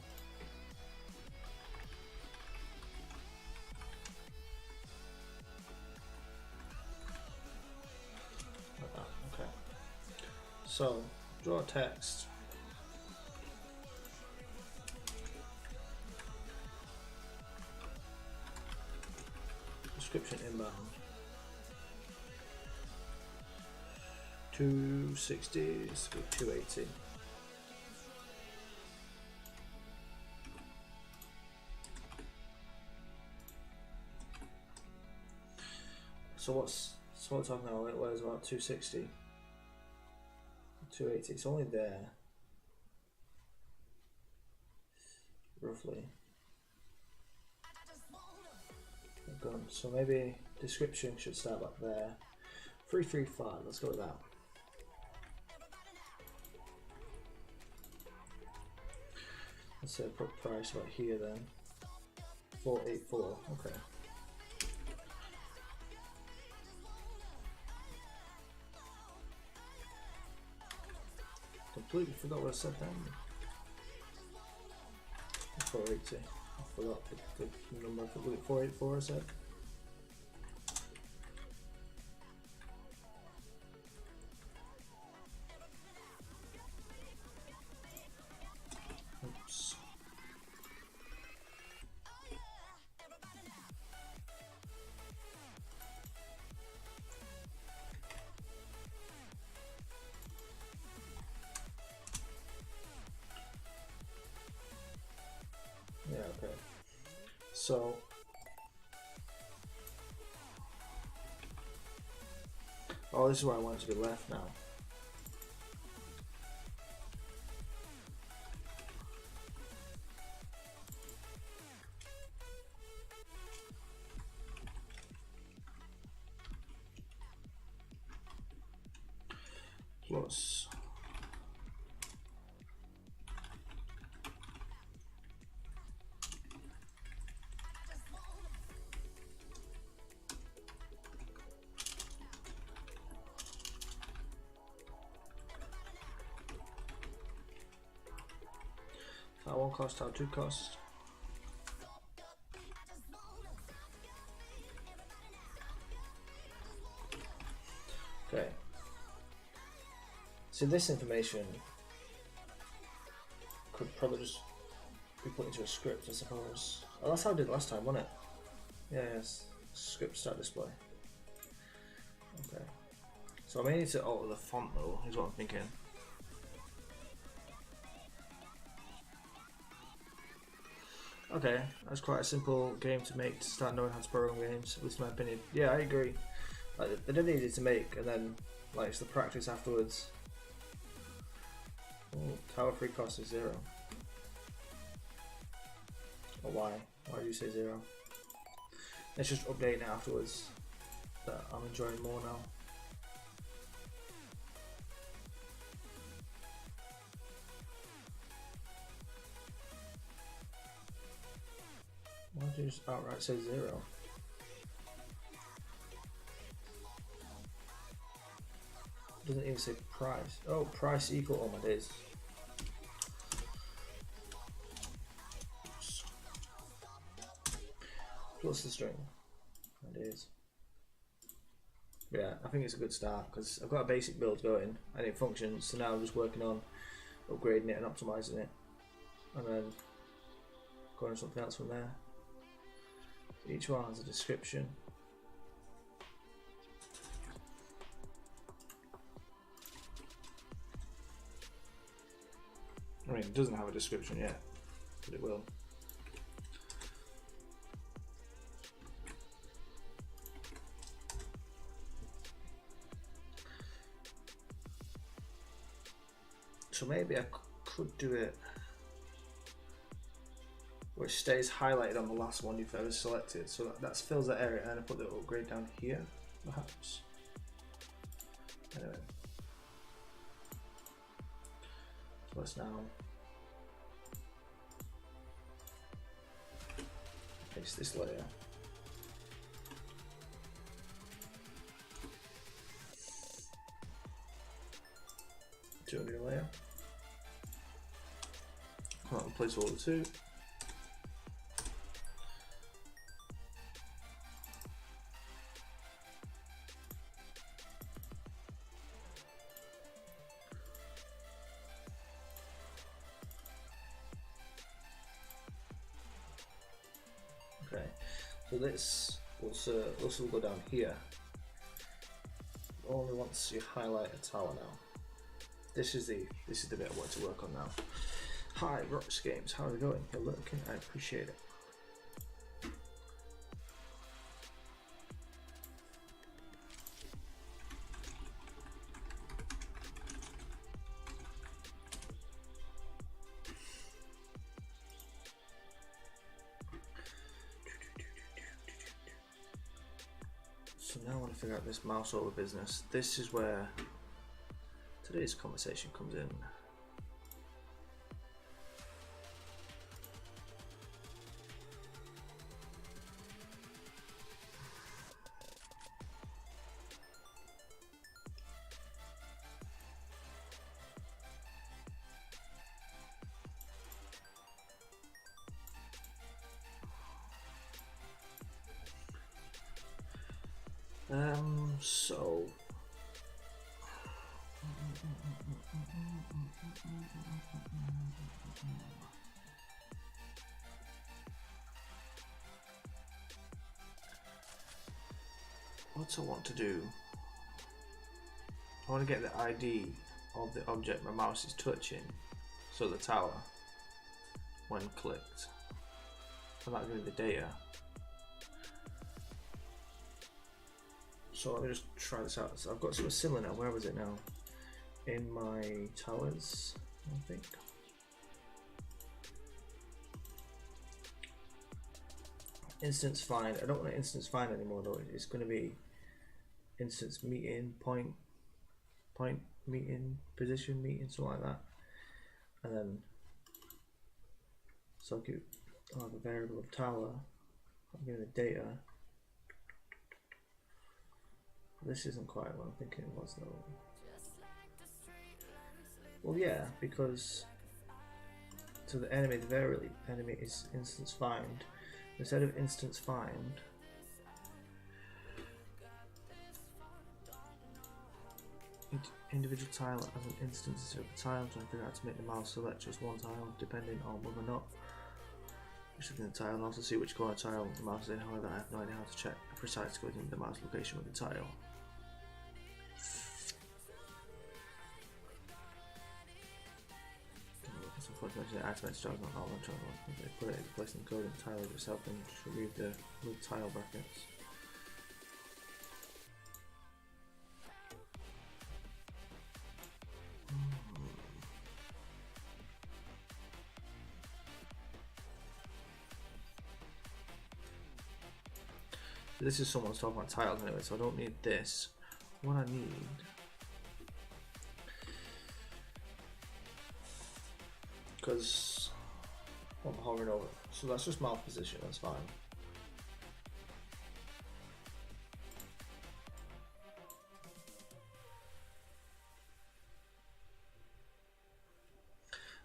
Like that, okay. So, draw text. Description inbound. 260 with 280. So what's talking about? It was about 260, 280. It's only there, roughly. Gone. So maybe description should start back there. 335. Let's go with that. Let's say put price right here then. 484. Okay. Completely forgot what I said then. 480. I forgot the number. Was it 484 I said? Oops. Yeah, okay. So oh, this is where I want it to be left now. Plus tile 1 cost, tile 2 cost. Okay. So this information could probably just be put into a script, I suppose. Oh, that's how I did it last time, wasn't it? Yeah, yes. Script start display. Okay. So I may need to alter the font though, is what I'm thinking. Okay, that's quite a simple game to make to start knowing how to program games, at least in my opinion. Yeah, I agree. Like, they don't need it to make, and then like it's the practice afterwards. Oh, tower free cost is 0. Or why? Why do you say 0? Let's just update it afterwards. That I'm enjoying more now. Why do you just outright say 0? Doesn't even say price. Oh, price equal. Oh my days. Plus the string. My days. Yeah, I think it's a good start because I've got a basic build going and it functions. So now I'm just working on upgrading it and optimizing it, and then going to something else from there. Each one has a description. I mean, it doesn't have a description yet. but it will. So maybe I could do it where it stays highlighted on the last one you've ever selected, so that fills that area, and then I put the upgrade down here, perhaps. Anyway, so let's now paste this layer. To a new layer. Placeholder 2. Okay, so this will go down here. Only once you highlight a tower now. This is the bit I want to work on now. Hi, Rocks Games, how are we going? You're looking, I appreciate it. So now I want to figure out this mouse over business. This is where today's conversation comes in. So what I want to do, I want to get the ID of the object my mouse is touching, so the tower, when clicked, and that'll give me the data. So let me just try this out. So I've got something similar now. Where was it now? In my towers, I think. Instance find. I don't want to instance find anymore though. It's going to be instance meeting, point meeting, position meeting, something like that. And then so I'll have a variable of tower. I'll give it the data. This isn't quite what I'm thinking it was though. Well, yeah, because to the enemy, the variable enemy is instance find. Instead of instance find, individual tile as an instance of the tile, trying to figure out how to make the mouse select just one tile depending on whether or not you're looking at the tile, and also see which corner tile the mouse is in. However, I have no idea how to check the precise coordinate of the mouse location with the tile. Unfortunately, activate stars not all tile. They put it in place in code and tile yourself and just remove the little tile brackets. This is someone's talking about tiles anyway, so I don't need this. What I need because I'm hovering over. So that's just mouse position, that's fine.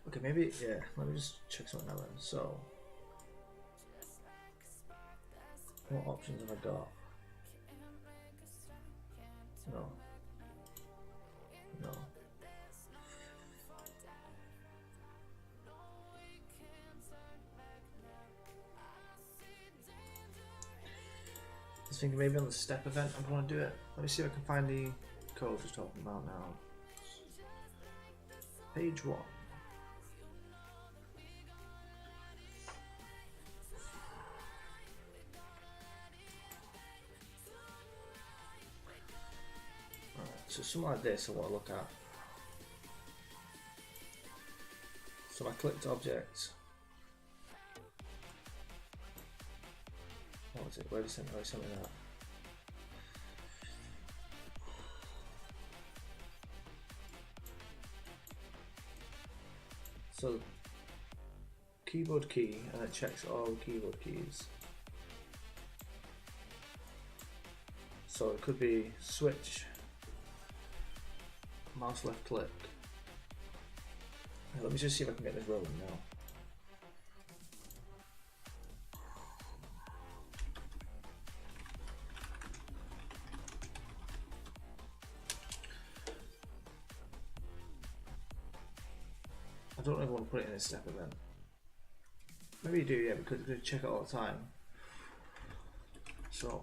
Okay, maybe, yeah, let me just check something out then. So, what options have I got? No. No. I was thinking maybe on the step event I want to do it. Let me see if I can find the code we're talking about now. Page 1. So something like this I want to look at. So I clicked object. What was it? Where did it send me that? So keyboard key, and it checks all the keyboard keys. So it could be switch, mouse left click. Now, let me just see if I can get this rolling now. I don't ever want to put it in a step event. Maybe you do, yeah, because we're going to check it all the time. So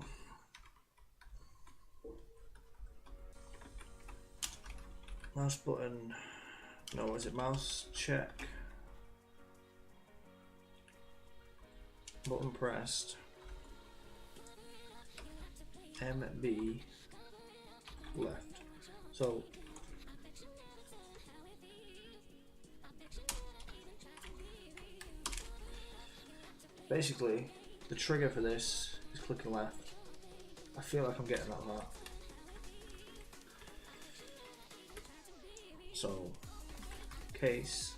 mouse button, no, is it mouse check, button pressed, MB left. So basically the trigger for this is clicking left. I feel like I'm getting that a lot. So case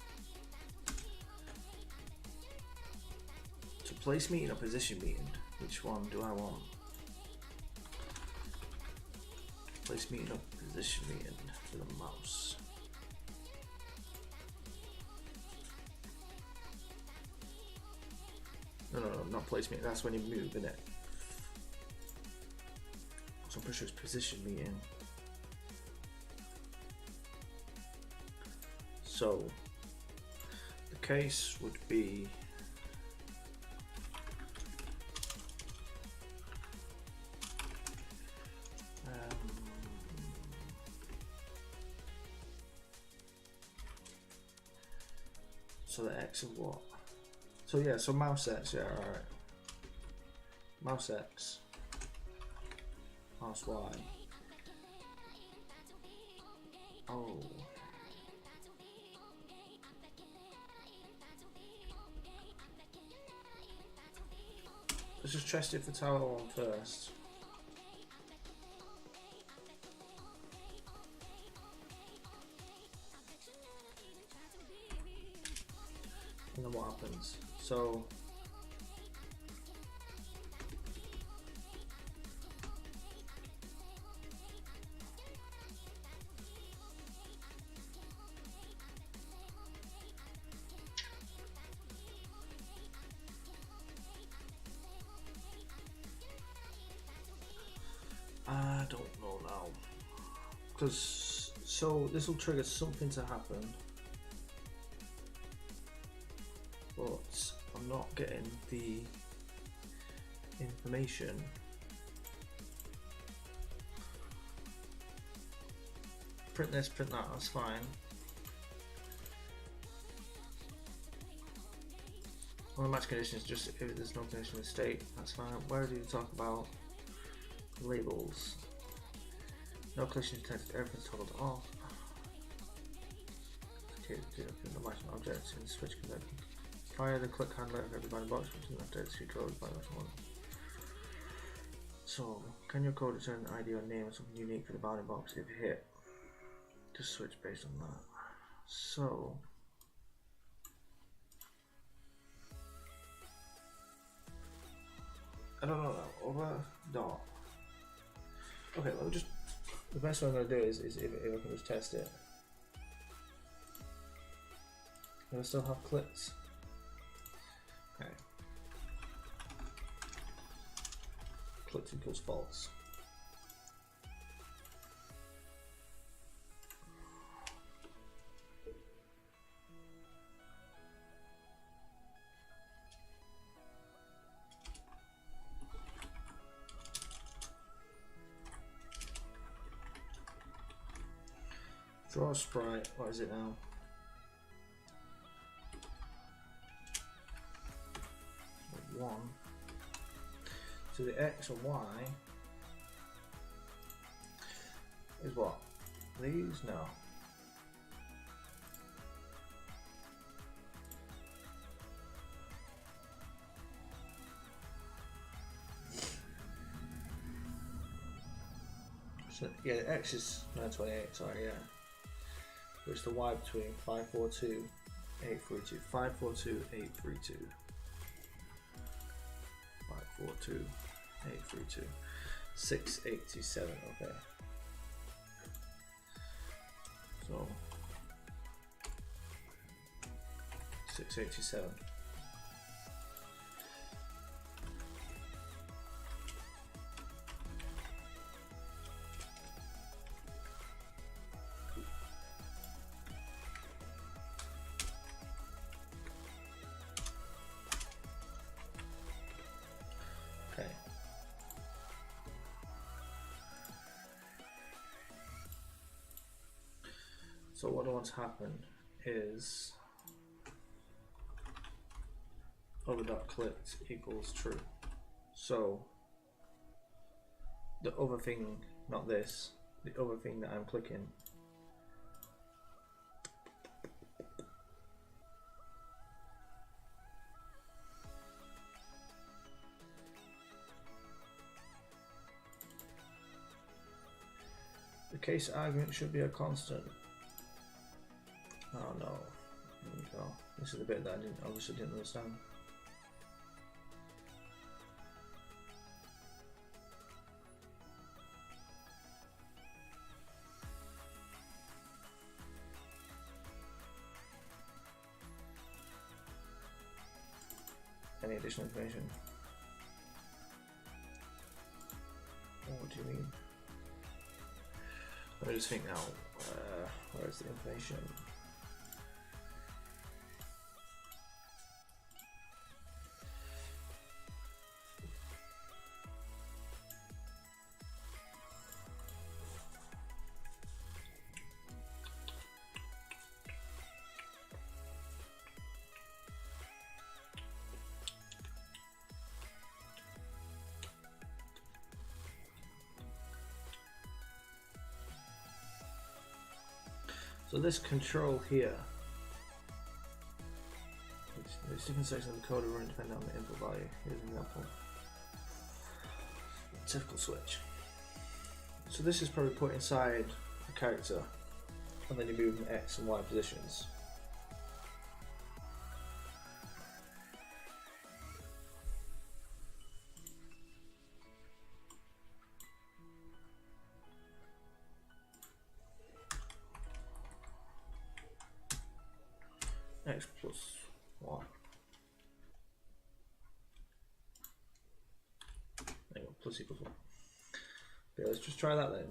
to place meeting or position meeting, which one do I want? Place meeting or position meeting for the mouse. No, not place meeting, that's when you move, isn't it? So I'm pretty sure it's position meeting. So the case would be so the X of what? So yeah, so mouse X, yeah, alright. Mouse X, mouse Y. Oh. Let's just test it for tower 1 first. And then what happens? So I don't know now, because so this will trigger something to happen, but I'm not getting the information. Print this, print that, that's fine. On the match conditions, just if there's no condition in state, that's fine. Where do you talk about labels? No collision detected, everything's toggled off. Okay, the matching objects in switch connect. Fire the click handler of every bounding box, which is not dead to code by matching one. So, can your code return an ID or name or something unique for the bounding box if you hit? Just switch based on that. So I don't know that. Over dot. Okay, let me just. The best one I'm gonna do is if I can just test it. Do I still have clicks? Okay. Clicks equals false. Draw a sprite, what is it now? One. So the X and Y is what? These? No. So, yeah, the X is 928, sorry, yeah. But it's the Y between 542, 832. 542, 832. 542, 832. 687, okay. So 687. Okay. So what I want to happen is over.clicked equals true. So the other thing, not this, the other thing that I'm clicking the case argument should be a constant. Oh no. Here we go. This is the bit that I obviously didn't understand. Any additional information? What do you mean? Let me just think now. Where's the information? So this control here, there's different sections of the code run depending on the input value. Here's an example. Typical switch. So this is probably put inside a character, and then you move in X and Y positions. X plus 1. There you go, plus equals 1. Okay, let's just try that then.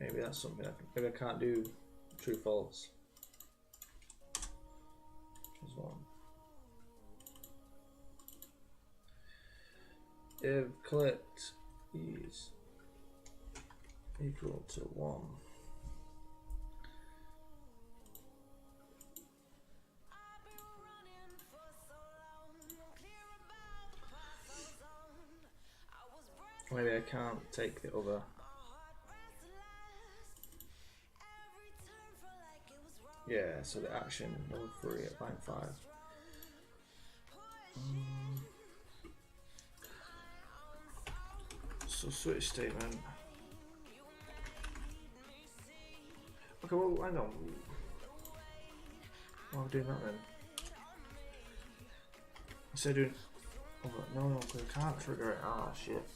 Maybe that's something maybe I can't do true false. There's 1. If collect is equal to 1. Maybe I can't take the other. Yeah, so the action number 3 at line 5. So switch statement. Okay, well, hang on. Why am I doing that then? Instead of doing. Oh, no, because I can't trigger it. Ah, shit.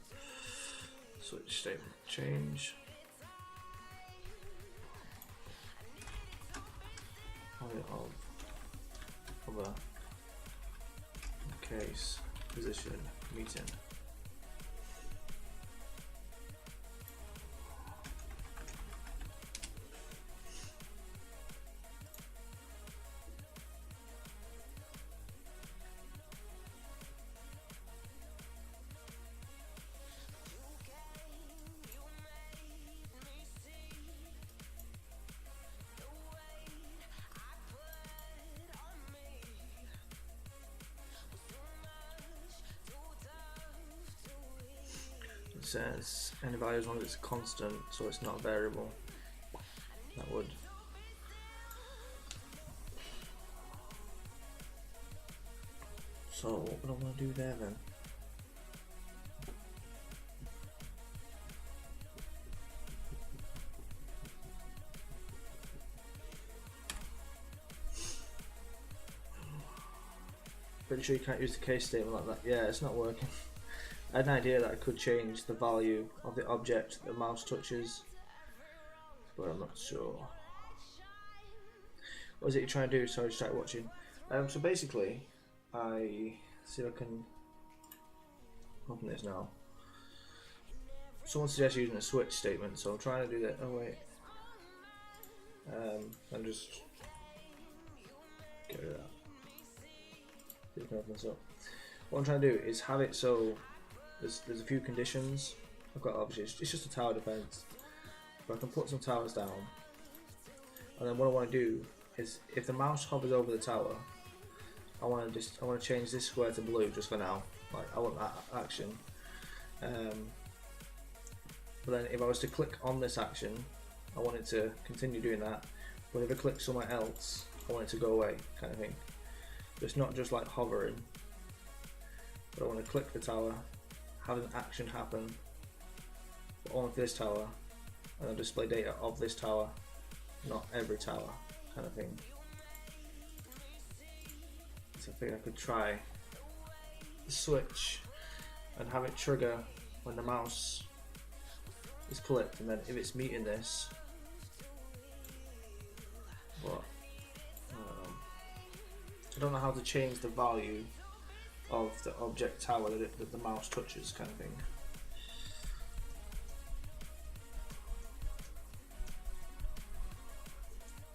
Switch statement change. Of other case position meeting. Says any value as long as it's constant, so it's not a variable. That would. So what would I want to do there then? Pretty sure you can't use the case statement like that. Yeah, it's not working. I had an idea that I could change the value of the object the mouse touches, but I'm not sure. What is it you're trying to do? Sorry, I just started watching. So basically, I see if I can open this now. Someone suggests using a switch statement, so I'm trying to do that. Oh wait, I'm just get rid of that. See if I can open this up. What I'm trying to do is have it so there's a few conditions. I've got obviously it's just a tower defense, but I can put some towers down, and then what I want to do is if the mouse hovers over the tower, I want to change this square to blue just for now. Like I want that action. But then if I was to click on this action, I want it to continue doing that. But if I click somewhere else, I want it to go away, kind of thing. So it's not just like hovering, but I want to click the tower, have an action happen on this tower, and then display data of this tower, not every tower, kind of thing. So I think I could try the switch and have it trigger when the mouse is clicked, and then if it's meeting this, but I don't know how to change the value of the object tower that the mouse touches, kind of thing.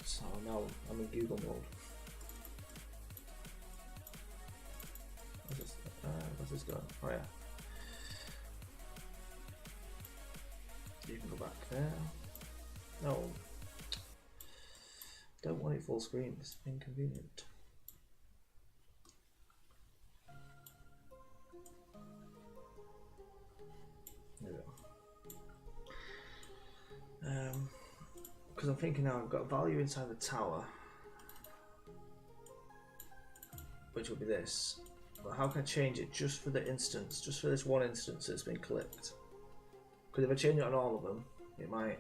So now I'm in Google mode. What's this going? Oh yeah. You can go back there. No. Don't want it full screen, it's inconvenient. There we go. Because I'm thinking now I've got a value inside the tower, which will be this. But how can I change it just for the instance, just for this one instance that's been clicked? Because if I change it on all of them, it might.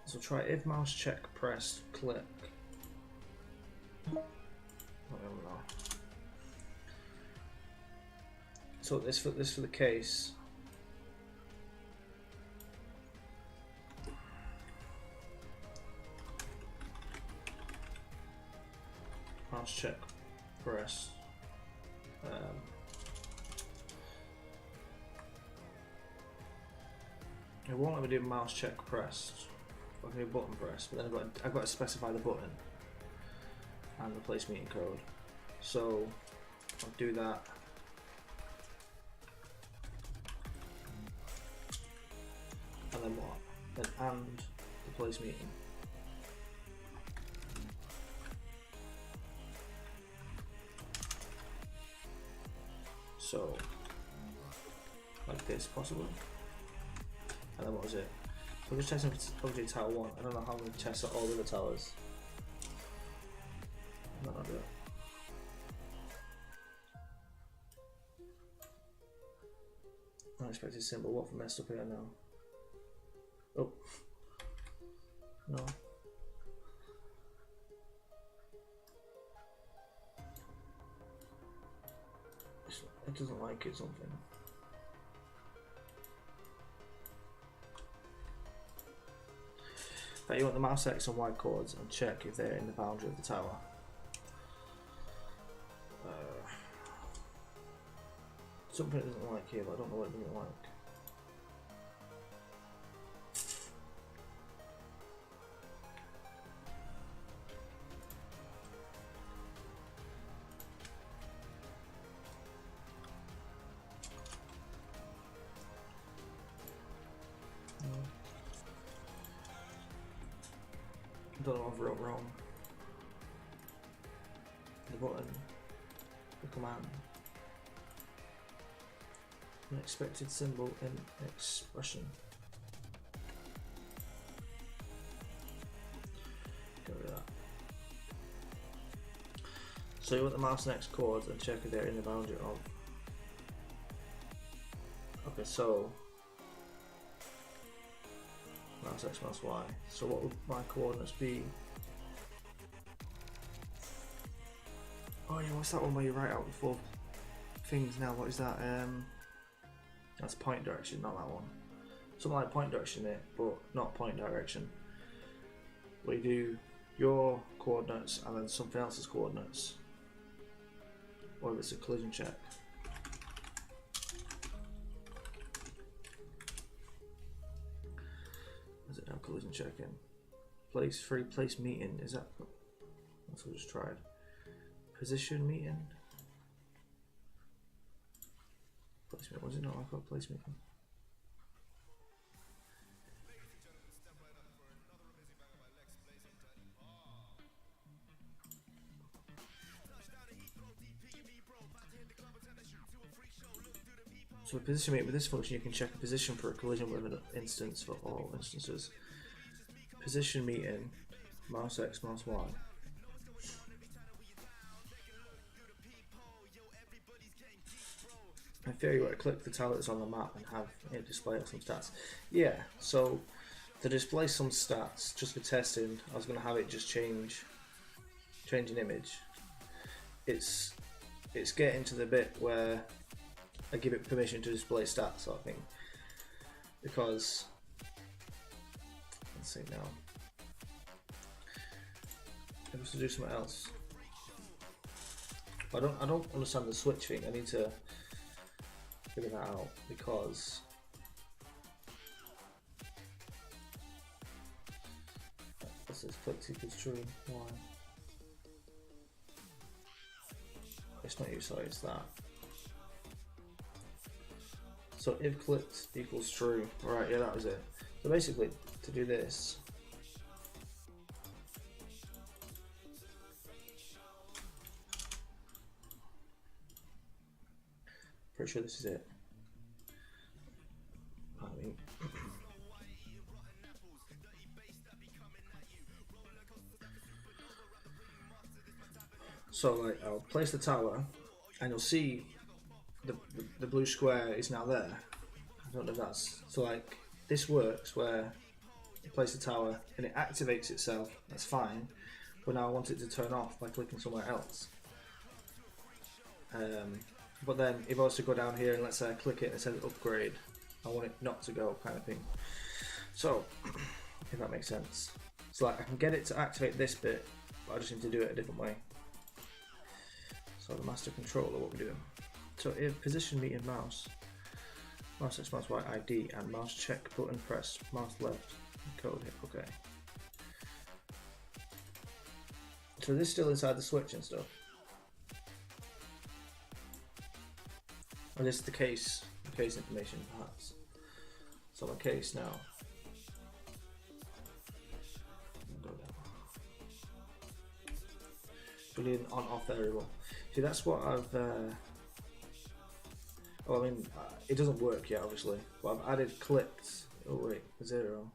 So try if mouse check pressed click. I don't know. So this for the case. Mouse check press. It won't let me do mouse check pressed. I can do button press, but then I've got to specify the button and the place meeting code. So I'll do that. And then what? Then and the place meeting. So like this possibly. And then what was it? So I'm just testing for object tower 1. I don't know how many tests at all the other towers. No idea. Unexpected symbol. What messed up here now? Oh. No. It doesn't like it, something. But you want the mouse X and Y chords and check if they're in the boundary of the tower. Something it doesn't like here, but I don't know what it doesn't like. I don't know if I wrote wrong. The button, the command. Unexpected symbol in expression. So you want the mouse next chords and check if they're in the boundary of. Okay, so mouse X, mouse Y. So what would my coordinates be? Oh yeah, what's that one where you write out the four things now? What is that? That's point direction, not that one. Something like point direction there, but not point direction. Where you do your coordinates and then something else's coordinates. Or if it's a collision check. Is it now collision checking? Place free, place meeting. Is that? That's what I just tried. Position meeting. Placement. Was it not? I got place meeting. So position meet with this function, you can check a position for a collision with an instance for all instances. Position meeting, mouse X, mouse Y. In theory, you want to click the tile that's on the map and have it display some stats. Yeah, so to display some stats, just for testing, I was going to have it just change an image. It's getting to the bit where I give it permission to display stats, sort of thing. Because let's see now. I have to do something else. I don't understand the switch thing. I need to figure that out because this is flex equals true. Why? It's not you, sorry, it's that. So if clicked equals true, right? Yeah, that was it. So basically, to do this, pretty sure this is it. Pardon me. So like, I'll place the tower, and you'll see the blue square is now there. I don't know if that's so. Like, this works where you place the tower and it activates itself. That's fine. But now I want it to turn off by clicking somewhere else. But then if I was to go down here and let's say I click it and it says upgrade, I want it not to go, kind of thing. So if that makes sense. So like I can get it to activate this bit, but I just need to do it a different way. So the master controller, what we're doing. So if position meeting mouse X, mouse Y, ID, and mouse check button press, mouse left, code hit, okay. So this is still inside the switch and stuff. Or this is the case information perhaps. So my case now. Boolean on off variable. See, that's what I've. Well, I mean, it doesn't work yet, obviously. But I've added clicked. Oh wait, 0.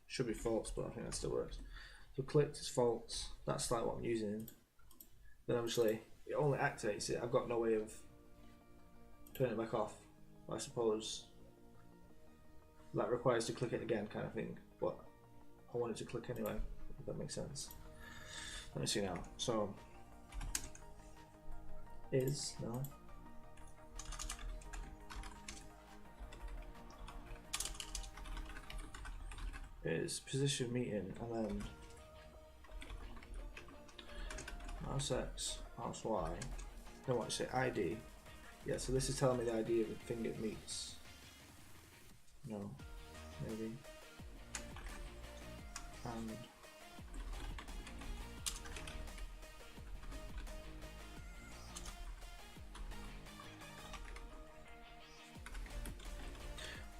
Should be false, but I think that still works. So clicked is false. That's like what I'm using. Then obviously it only activates it. I've got no way of turning it back off. I suppose that requires to click it again, kind of thing. But I want it to click anyway. If that makes sense. Let me see now. So is no. Is position meeting and then mouse X, mouse Y. Then what you say ID. Yeah, so this is telling me the ID of the thing it meets. No, maybe. And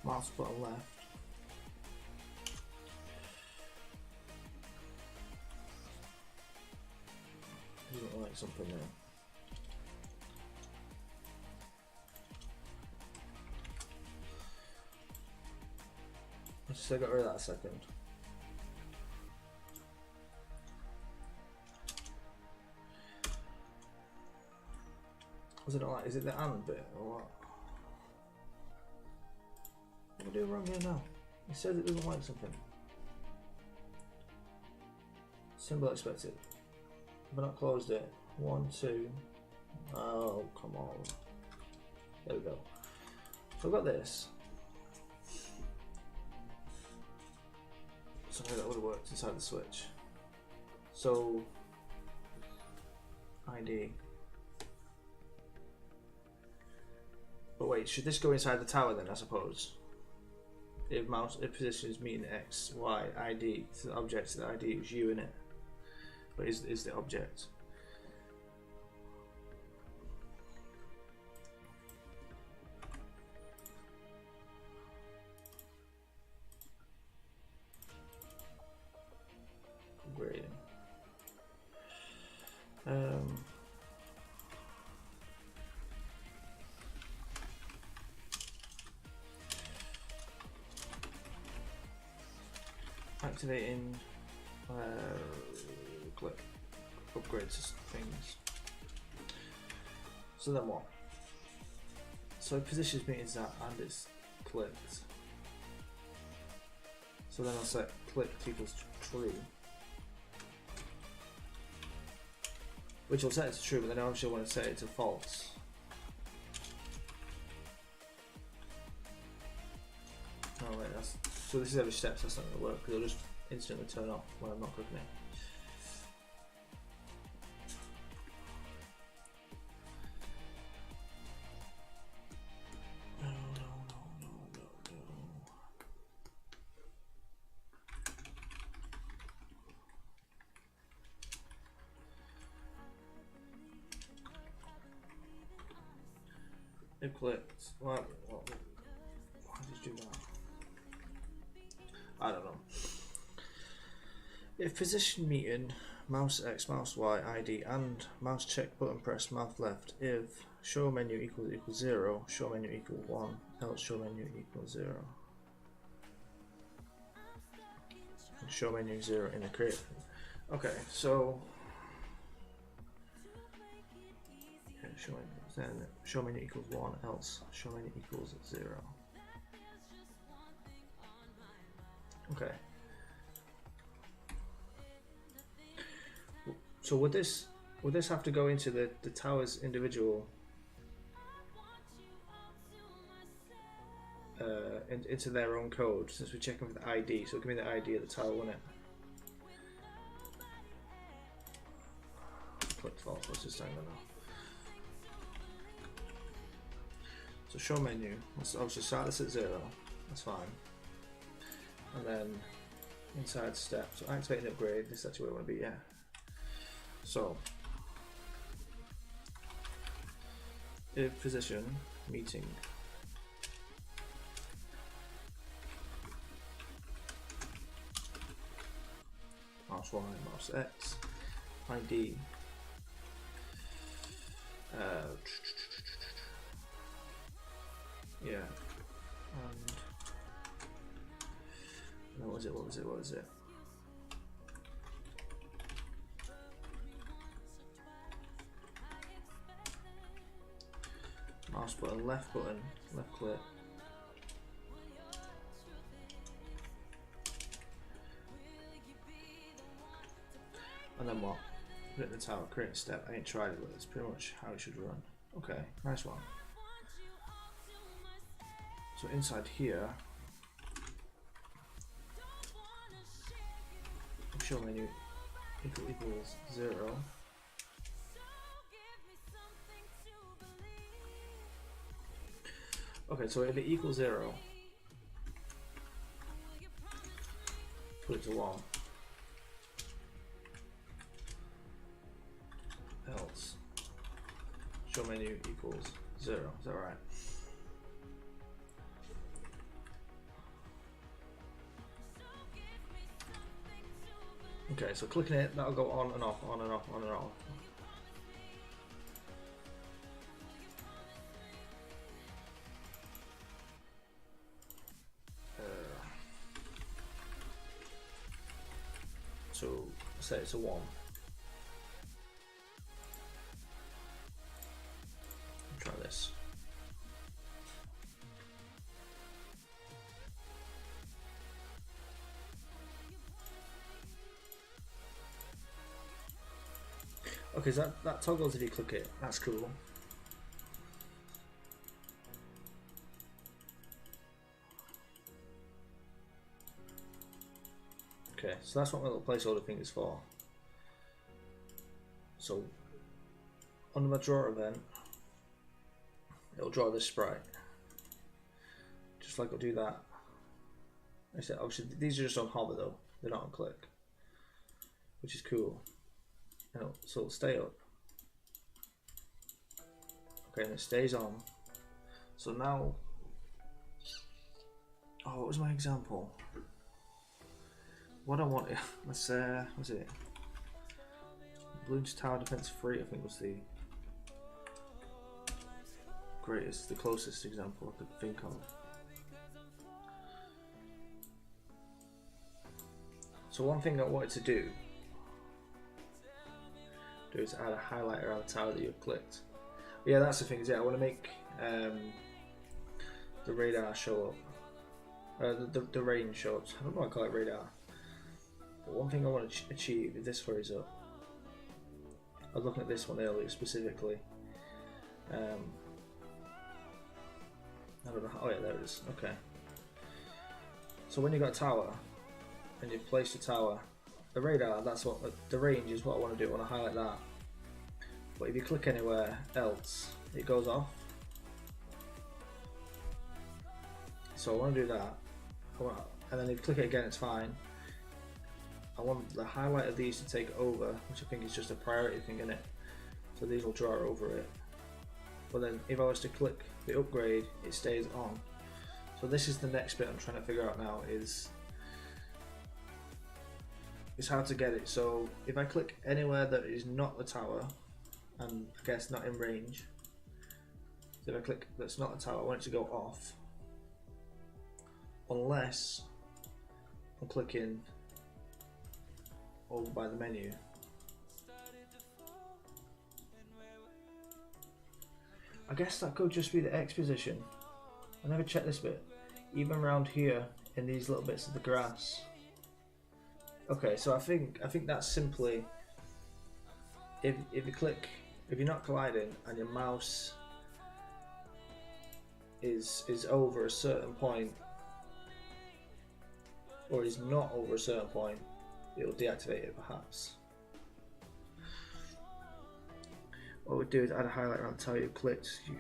mouse button left. Doesn't like something there. Let's just got rid of that a second. Was it not like, is it the and bit or what? What am I doing wrong here now? It says it doesn't like something. Symbol expected. I've not closed it. 1, 2. Oh, come on. There we go. So I've got this. So maybe that would have worked inside the switch. So ID. But wait, should this go inside the tower then, I suppose? If position is meeting X, Y, ID, so the object, the ID is U in it. But is the object. Upgrading. Activating click upgrades things. So then what? So positions means that and it's clicked. So then I'll set clicked equals true. Which will set it to true, but then I actually want to set it to false. Oh wait, that's so this is every step, so that's not going to work because it'll just instantly turn off when I'm not clicking it. It clicked. Why did you do that? I don't know. If position meeting, mouse X, mouse Y, ID, and mouse check button press, mouse left. If show menu equals 0, show menu equals 1, else show menu equals 0. And show menu 0 in a create. Okay, so yeah, then show menu equals 1, else show menu equals 0. Okay. So would this have to go into the tower's individual into their own code, since we're checking for the ID, so give me the ID of the tower, wouldn't it? Click false, what's this time now? So show menu, let's obviously start this at 0, that's fine. And then inside step, so activating upgrade, this is actually where I want to be, yeah. So if position meeting mouse Y, mouse X, ID yeah, and what was it? Mouse button, left click. And then what? Put it in the tower, create a step. I ain't tried it, but it's pretty much how it should run. Okay, nice one. So inside here, show menu equals 0. Okay, so if it equals 0, put it to 1. Else show menu equals 0. Is that right? Okay, so clicking it, that'll go on and off, on and off, on and off. So set it to 1. Okay, so that toggles if you click it. That's cool. Okay, so that's what my little placeholder thing is for. So under my draw event, it'll draw this sprite. Just like it'll do that. I said, obviously these are just on hover though, they're not on click, which is cool. And so it'll stay up. Okay, and it stays on. So now, oh, what was my example? What I want, let's what's it? Balloons Tower Defense 3, I think was the greatest, the closest example I could think of. So one thing I wanted to do is add a highlight around the tower that you've clicked. But yeah, that's the thing. Is I want to make the radar show up, the range show up. I don't know why I call it radar. But one thing I want to achieve is this furries up. I was looking at this one earlier specifically. I don't know. Oh yeah, there it is. Okay. So when you've got a tower and you've placed a tower, the radar, that's what the range is. What I want to do. I want to highlight that. But if you click anywhere else, it goes off. So I want to do that. And then if you click it again, it's fine. I want the highlight of these to take over, which I think is just a priority thing in it. So these will draw over it. But then if I was to click the upgrade, it stays on. So this is the next bit I'm trying to figure out now is how to get it. So if I click anywhere that is not the tower, and I guess not in range, so if I click that's not the tower, I want it to go off. Unless I'm clicking over by the menu. I guess that could just be the X position. I never checked this bit. Even around here in these little bits of the grass. Okay, so I think that's simply if you click, if you're not colliding and your mouse is over a certain point, or is not over a certain point, it'll deactivate it perhaps. What we'd do is add a highlight around the tower you clicked. You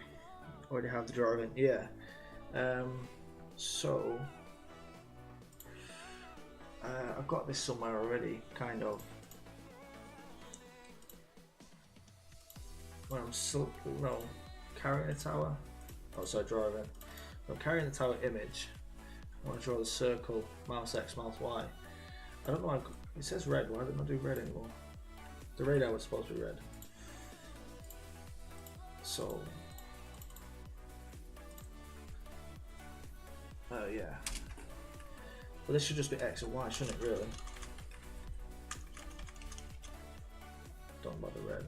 already have the draw event, yeah. So I've got this somewhere already, kind of. When I'm carrying a tower. Oh, sorry, draw event. When I'm carrying the tower image, I want to draw the circle, mouse X, mouse Y. I don't know why it says red. Why didn't I do red anymore? The radar was supposed to be red. So, yeah. Well, this should just be X and Y, shouldn't it, really? Don't bother red.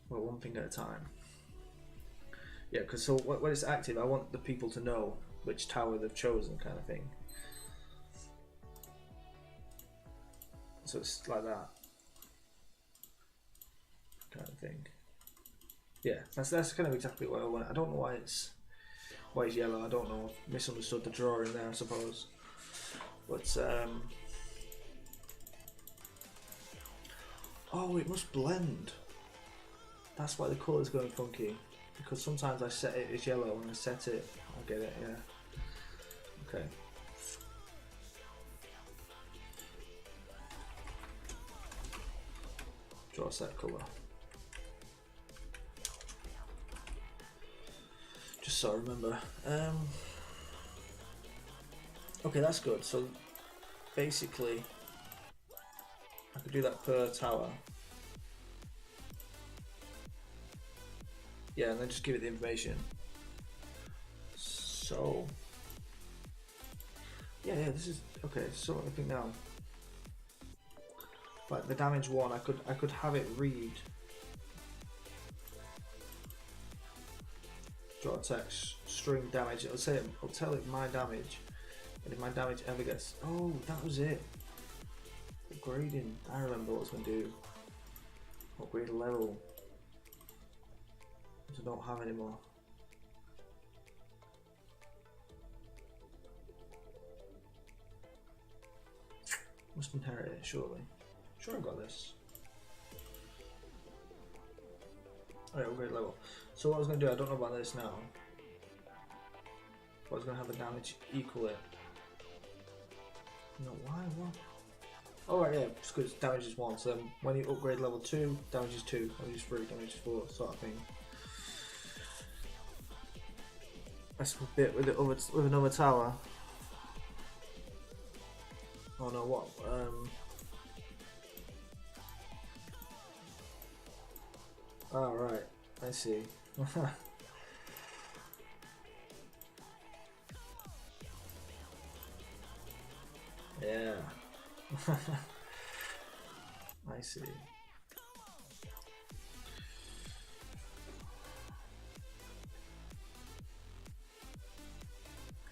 Well, one thing at a time. Yeah, because so when it's active, I want the people to know which tower they've chosen, kind of thing. So it's like that kind of thing. Yeah, that's kind of exactly what I want. I don't know why it's yellow. I don't know. Misunderstood the drawing there, I suppose. But oh, it must blend. That's why the colour's going funky. Because sometimes I set it as yellow and I set it. I get it. Yeah. Okay. Draw a set colour. Just so I remember. Okay, that's good. So basically, I could do that per tower. Yeah, and then just give it the information. So yeah, this is okay. So I think now, like the damage one, I could have it read. Draw text, string damage. It'll tell it my damage, and if my damage ever gets, oh, that was it. upgrading. I remember what I was going to do. Upgrade level. Which I don't have anymore. Must inherit it, surely. Sure, I've got this. Alright, upgrade level. So what I was going to do, I don't know about this now. But I was going to have the damage equal it. No, why? What? Oh right, yeah, it's because damage is 1, so then when you upgrade level 2, damage is 2, damage is 3, damage is 4, sort of thing. That's a bit with it with another tower. Oh no, what? Oh right, I see. Yeah. I see.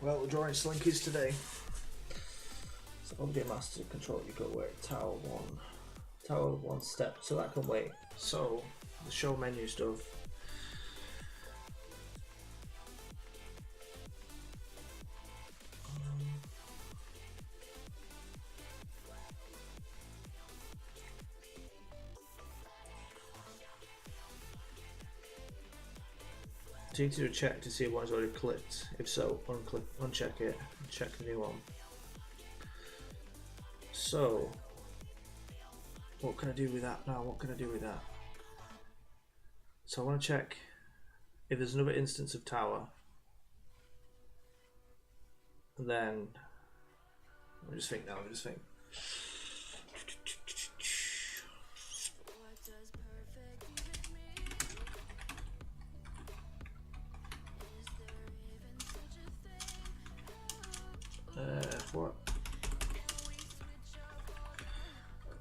Well, we're drawing slinkies today. So object master control, you go where tower 1. Tower 1 step, so that can wait. So the show menu stuff. So you need to do a check to see if one's already clicked. If so, uncheck it, and check the new one. So, what can I do with that now? What can I do with that? So I want to check if there's another instance of tower. And then, let me just think now, what?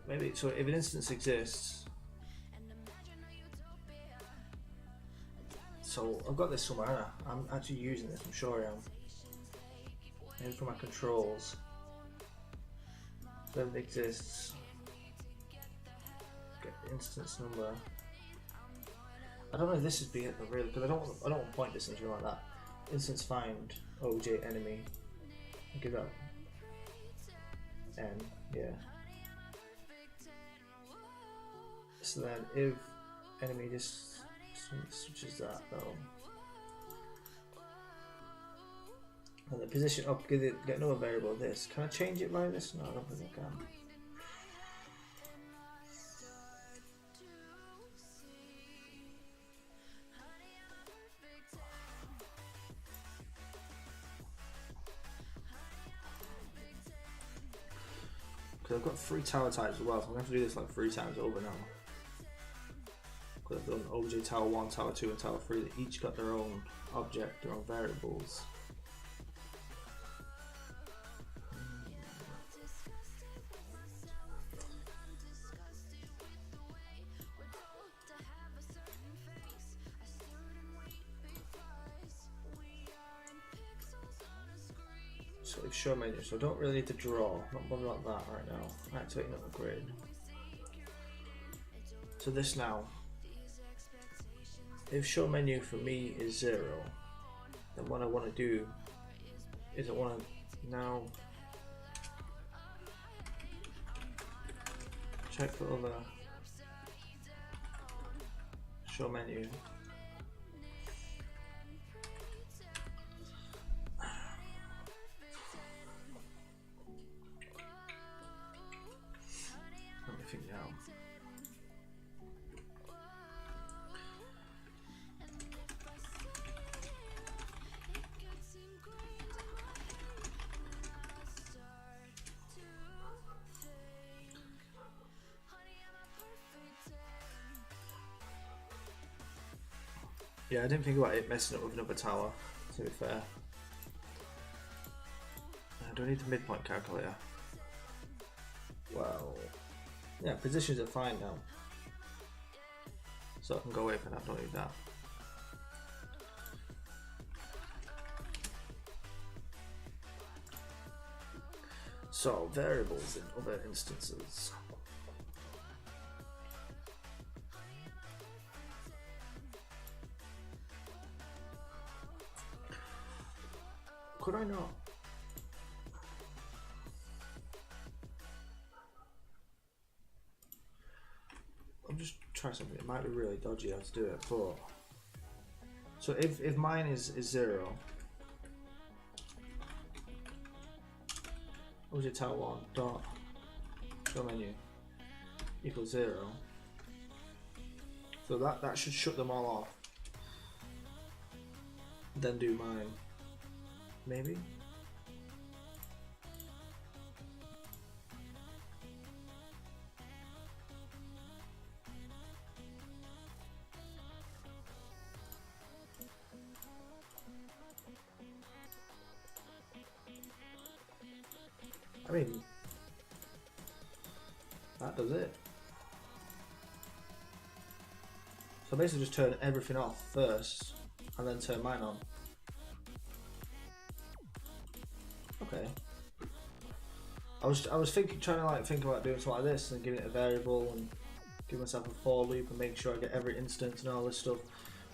Maybe, so if an instance exists, so I've got this somewhere, I'm actually using this, I'm sure I am. Maybe for my controls. So if it exists, get the instance number. I don't know if this is being really, because I don't want point distance or like that. Instance find OJ enemy. Give that N, yeah. So then if enemy just switches that though. And the position up, get another variable of this. Can I change it by this? No, I don't think I can. Because I've got 3 tower types as well, so I'm going to have to do this like 3 times over now. Because I've done OBJ tower 1, tower 2 and tower 3 that each got their own object, their own variables. So it's show menu, so I don't really need to draw, not bothered about that right now. Activate another grid. So this now, if show menu for me is 0, then what I want to do is I want to now check for other show menu. Let me think now. Yeah, I didn't think about it messing up with another tower, to be fair. Do I need the midpoint calculator? Well, yeah, positions are fine now. So I can go away from that, don't need that. So, variables in other instances. could I not? I'm just trying something. It might be really dodgy how to do it, but so if mine is 0, object tower 1 dot show menu equals 0, so that should shut them all off. Then do mine, maybe. I mean, that does it. So basically just turn everything off first and then turn mine on. Okay. I was thinking, trying to like think about doing something like this and giving it a variable and give myself a for loop and make sure I get every instance and all this stuff.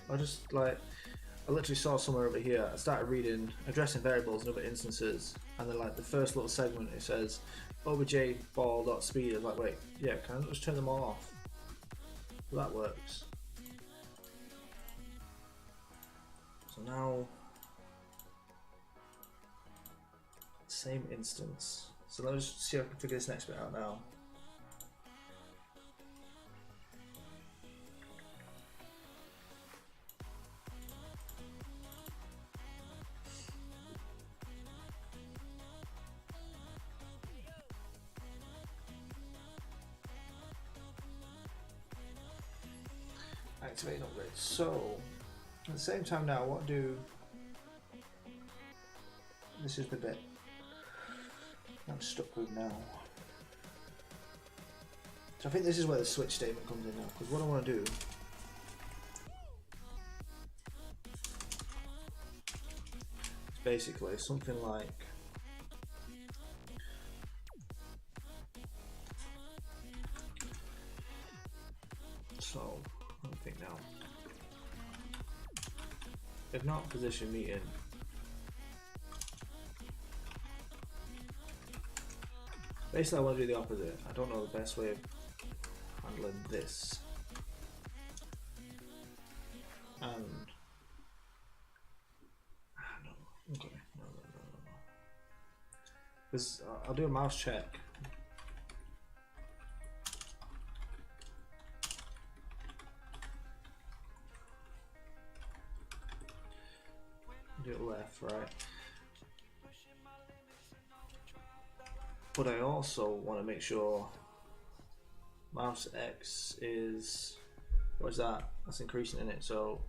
I just like, I literally saw somewhere over here, I started reading addressing variables and other instances, and then like the first little segment it says obj ball.speed. I was like, wait, yeah, can I just turn them all off? Well, that works. So now, same instance. So let's see if I can figure this next bit out now. Activate and upgrade. So at the same time now, what do, this is the bit I'm stuck with now. So I think this is where the switch statement comes in now, because what I want to do is basically something like so. Let me think now. If not position meeting, basically I want to do the opposite. I don't know the best way of handling this. And no. Okay, no. Because I'll do a mouse check. Do it left, right? But I also want to make sure mouse X is, what is that? That's increasing in it. So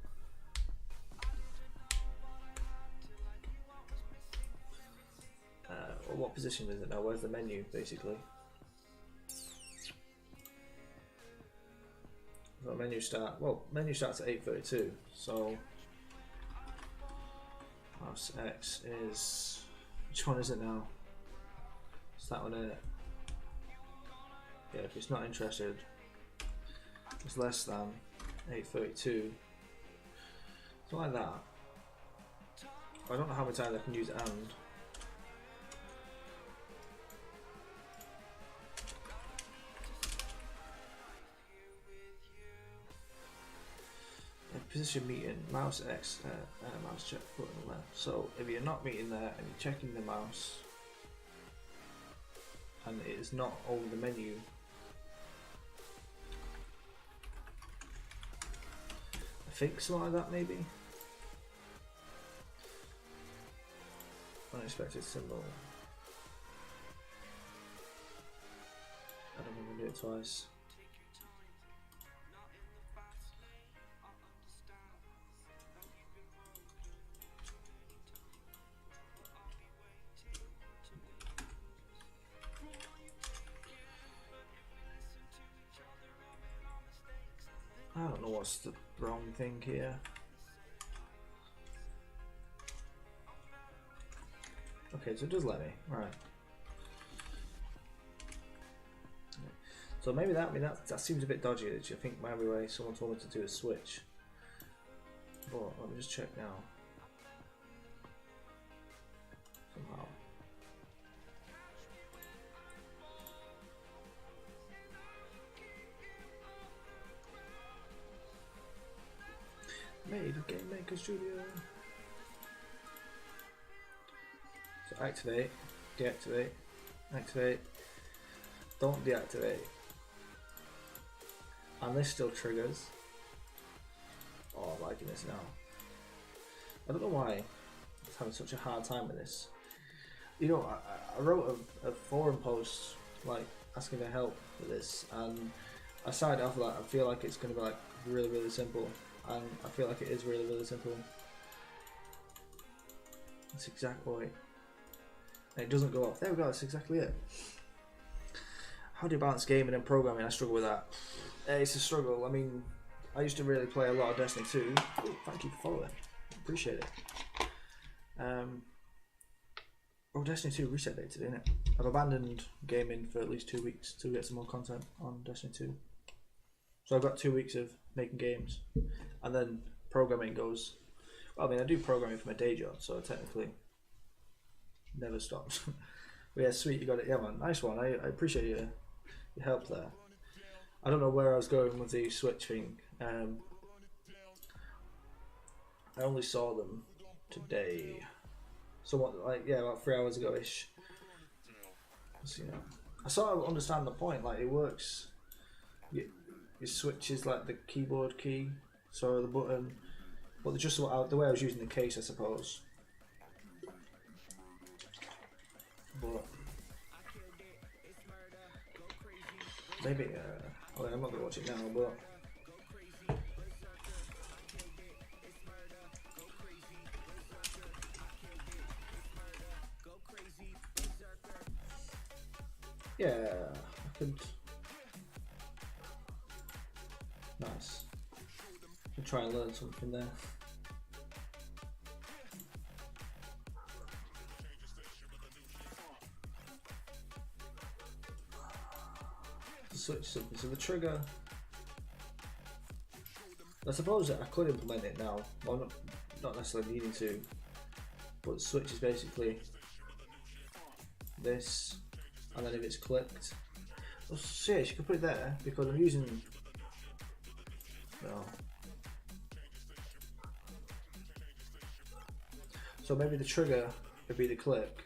well, what position is it now? Where's the menu basically? So menu start. Well, menu starts at 8:32. So mouse X is, which one is it now? It's that one, isn't it? Yeah, if it's not interested, it's less than 8:32. So like that. I don't know how many times I can use and. Position meeting, mouse X, mouse check button left. So if you're not meeting there and you're checking the mouse and it is not over the menu, I think something like that maybe. Unexpected symbol. I don't want to do it twice. I don't know what's the wrong thing here. Okay, so it does let me. Right. So maybe that, I mean, that seems a bit dodgy. I think maybe way someone told me to do a switch. But let me just check now. Made a Game Maker Studio. So activate, deactivate, activate, don't deactivate. And this still triggers. Oh, I'm liking this now. I don't know why I'm having such a hard time with this. You know, I wrote a forum post like asking for help with this, and I started off like I feel like it's going to be like really simple, and I feel like it is really simple. That's exactly it. And it doesn't go off. There we go. That's exactly it. How do you balance gaming and programming? I struggle with that. It's a struggle. I mean, I used to really play a lot of Destiny 2. Ooh, thank you for following. Appreciate it. Oh, Destiny 2 reset date today, innit? I've abandoned gaming for at least 2 weeks to get some more content on Destiny 2. So I've got 2 weeks of making games, and then programming goes. Well, I mean, I do programming for my day job, so I technically never stops. But yeah, sweet, you got it. Yeah, man, nice one. I appreciate your help there. I don't know where I was going with the Switch thing. I only saw them today. Somewhat like, yeah, about 3 hours ago ish. So, you know, I sort of understand the point. Like, it works. Your Switch is like the keyboard key, so the button. But just the way I was using the case, I suppose. But maybe well, I'm not gonna watch it now, but. Yeah, I could. Nice. I could try and learn something there. Switch something. So the trigger. I suppose that I could implement it now. Well, not necessarily needing to. But the switch is basically this. And then if it's clicked, oh shit, you can put it there because I'm using. No. So maybe the trigger would be the click,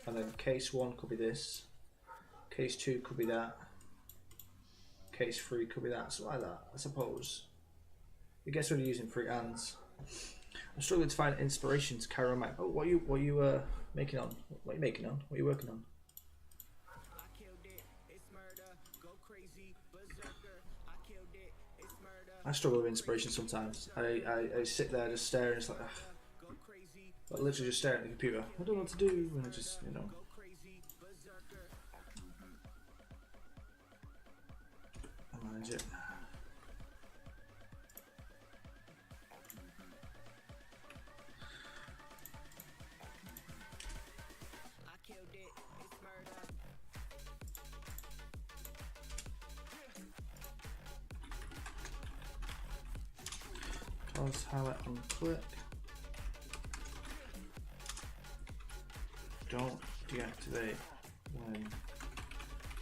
and then case 1 could be this, case 2 could be that, case 3 could be that, something like that, I suppose. I guess we're using 3 hands. I'm struggling to find inspiration to carry on my. Oh, what are you making on? What are you making on? What are you working on? I struggle with inspiration sometimes. I sit there just staring, it's like, like literally just staring at the computer. I don't know what to do, and I just, you know. I manage it. Let's highlight and click. Don't deactivate when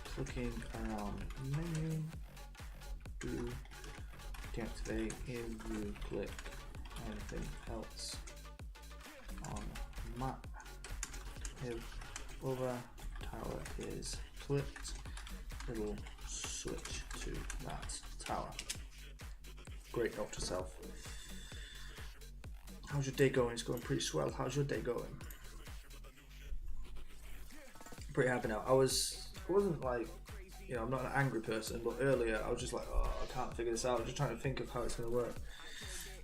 clicking around menu. Do deactivate if you click anything else on map. If other tower is clicked, it will switch to that tower. Great note to self. How's your day going? It's going pretty swell. How's your day going? Pretty happy now. I wasn't like, you know, I'm not an angry person, but earlier I was just like, oh, I can't figure this out. I'm just trying to think of how it's going to work.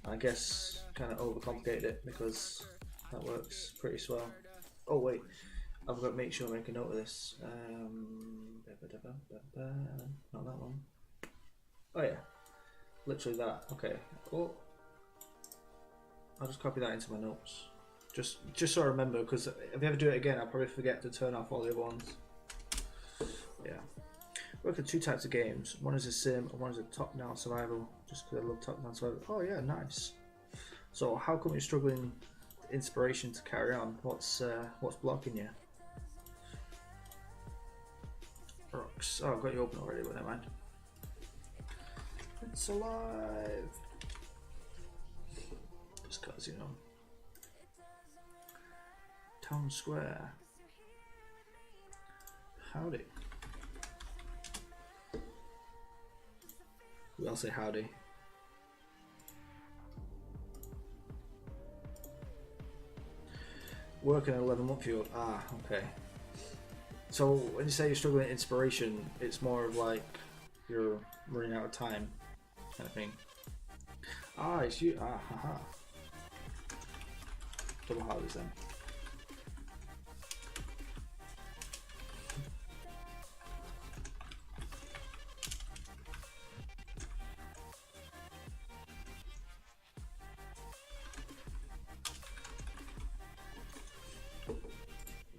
I guess kind of overcomplicated it because that works pretty swell. Oh wait, I've got to make sure I make a note of this. Not that one. Oh yeah, literally that. Okay. Well, I'll just copy that into my notes. Just so I remember, because if I ever do it again, I'll probably forget to turn off all the other ones. Yeah. Work for 2 types of games. One is a sim and one is a top-down survival. Just because I love top-down survival. Oh yeah, nice. So how come you're struggling with inspiration to carry on? What's blocking you? Rocks. Oh, I've got you open already, but never mind. It's alive. hours, you know. Town Square. Howdy. I'll say howdy. Working at 11-month field. Ah, okay. So when you say you're struggling with inspiration, it's more of like you're running out of time, kind of thing. Ah, it's you. Ah, haha. Double houses then.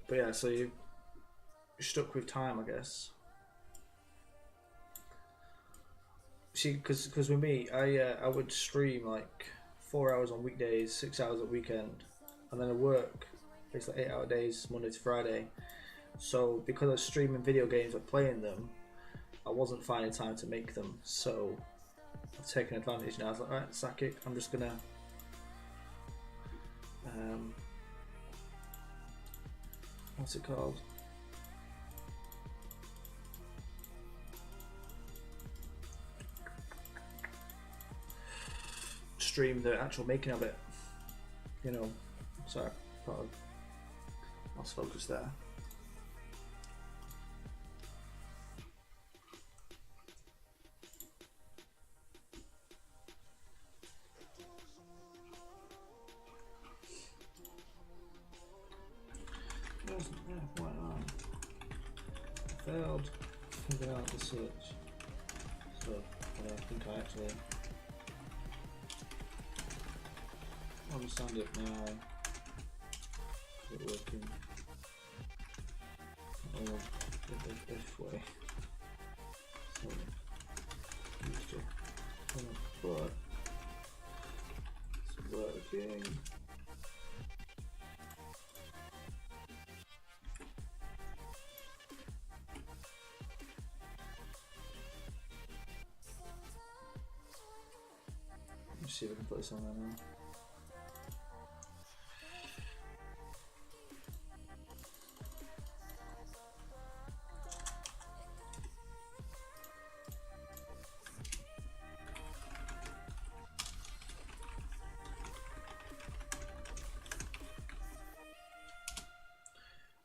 But yeah, so you're stuck with time, I guess. See, because with me, I would stream like 4 hours on weekdays, 6 hours at weekend, and then I work basically 8-hour days Monday to Friday. So because I was streaming video games or playing them, I wasn't finding time to make them. So I've taken advantage now. I was like, alright, sack it. I'm just gonna what's it called? Stream the actual making of it, you know. So I thought I'd lost focus there. Failed to figure out the search. So I think I actually understand it now. Is it working? Oh, this way. So used to but it's working. Let's see if I can put this on there now.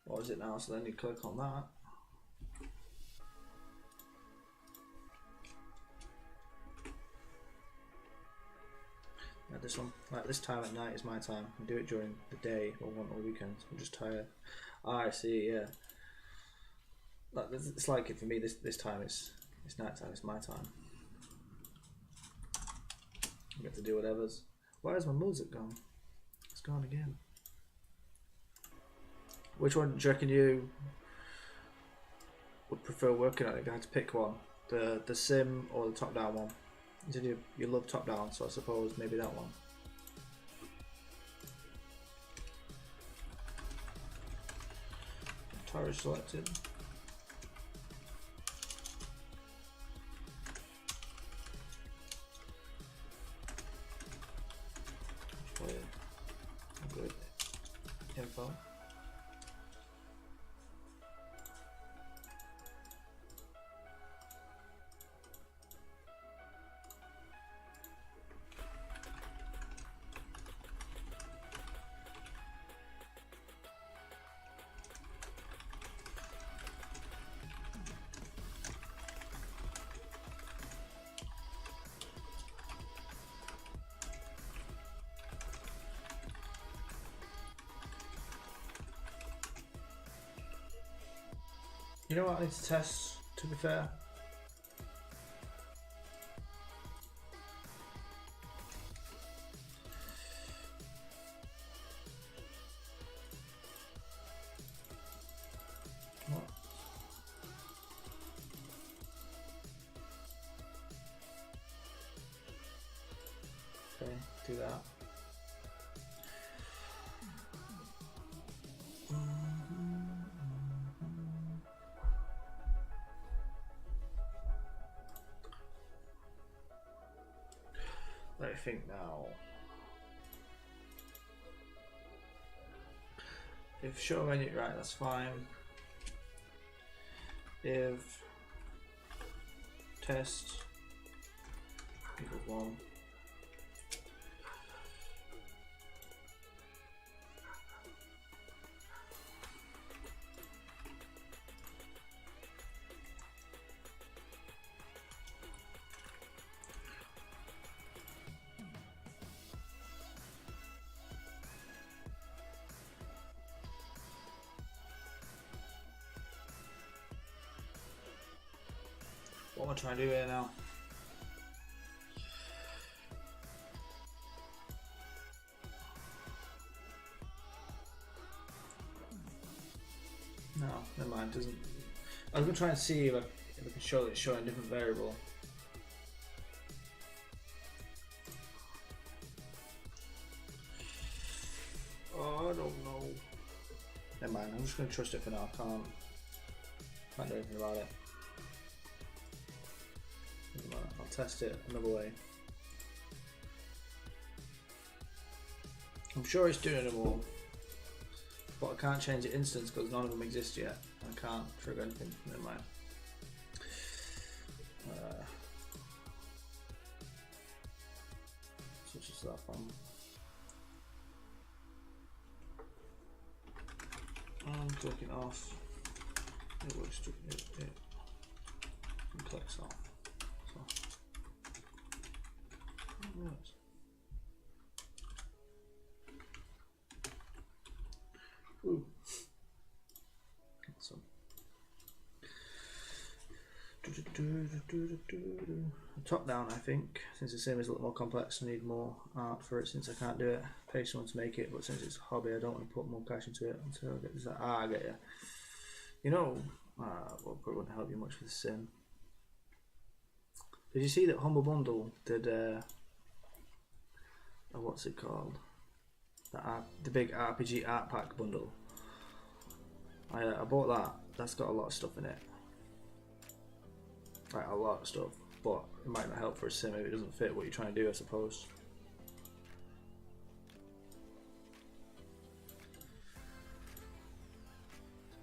What is it now? So then you click on that. This one, like this time at night is my time. I do it during the day or one or weekends. I'm just tired. Ah, I see. Yeah, like, it's like it for me. This time it's night time. It's my time. I get to do whatever's. Why is my music gone? It's gone again. Which one do you reckon you would prefer working on? If you had to pick one, the sim or the top down one? You said you love top down, so I suppose maybe that one. Tire selected. Good info. You know what I need to test, to be fair? What? Okay, do that. Let me think now. if show menu, right, that's fine. If test equals 1. What am I trying to do here now? No, never mind. Doesn't. I was gonna try and see if I can show that it's showing a different variable. Oh, I don't know. Never mind. I'm just gonna trust it for now. Can't do anything about it. I'll test it another way. I'm sure it's doing them all, but I can't change the instance because none of them exist yet. I can't trigger anything. Never mind. Switch to that one. I'm clicking off. It works. It clicks off. So. Yes. Ooh. Awesome. Top down, I think. Since the same is a little more complex, I need more art for it since I can't do it. Pay someone to make it, but since it's a hobby, I don't want to put more cash into it until I get this. I get you. You know, well, probably wouldn't help you much with the sim. Did you see that Humble Bundle did what's it called? The big RPG art pack bundle. I bought that. That's got a lot of stuff in it. Right, a lot of stuff, but it might not help for a sim if it doesn't fit what you're trying to do, I suppose.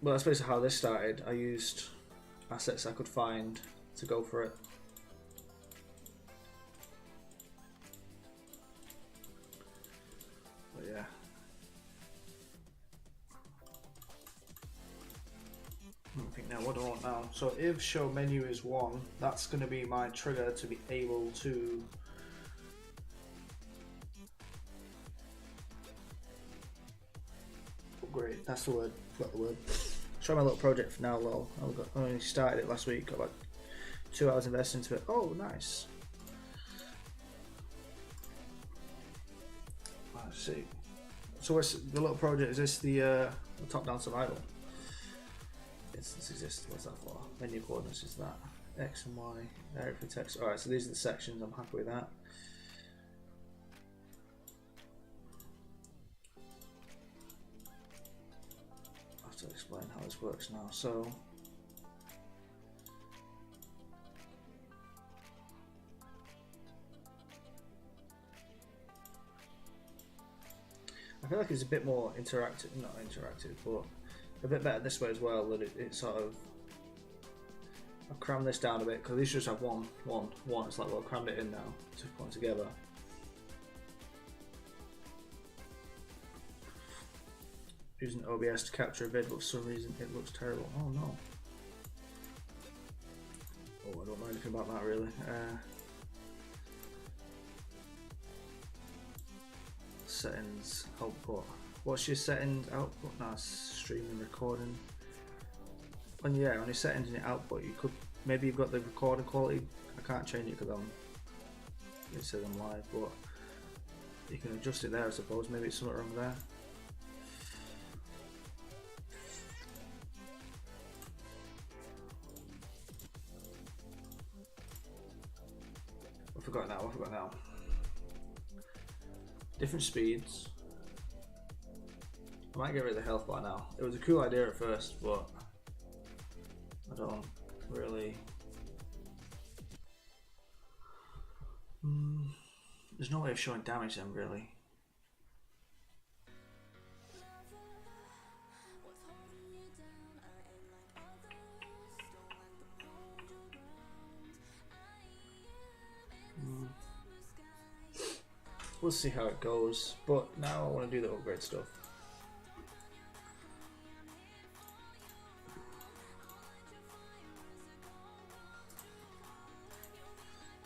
Well, that's basically how this started. I used assets I could find to go for it. But yeah. I think now, what do I want now? So if show menu is 1, that's going to be my trigger to be able to upgrade. That's the word. Got the word. Show my little project for now, lol. I only started it last week. Got like 2 hours invested into it. Oh, nice. Let's see. So what's the little project? Is this the top-down survival? Instance exists. What's that for? Menu coordinates is that. X and Y. Area for text. Alright, so these are the sections. I'm happy with that. I have to explain how this works now. So I feel like it's a bit more interactive, not interactive, but a bit better this way as well. That it sort of, I've crammed this down a bit because these just have one. It's like, well, I've crammed it in now to put it together. Using OBS to capture a vid, but for some reason it looks terrible. Oh no. Oh, I don't know anything about that really. Settings, output. What's your settings output? No, streaming, recording. And yeah, on your settings and your output, you could maybe you've got the recording quality. I can't change it because it says I'm live, but you can adjust it there, I suppose. Maybe it's something wrong there. I forgot now. Different speeds. I might get rid of the health bar now. It was a cool idea at first, but I don't really. There's no way of showing damage then, really. we'll see how it goes. But now I want to do the upgrade stuff.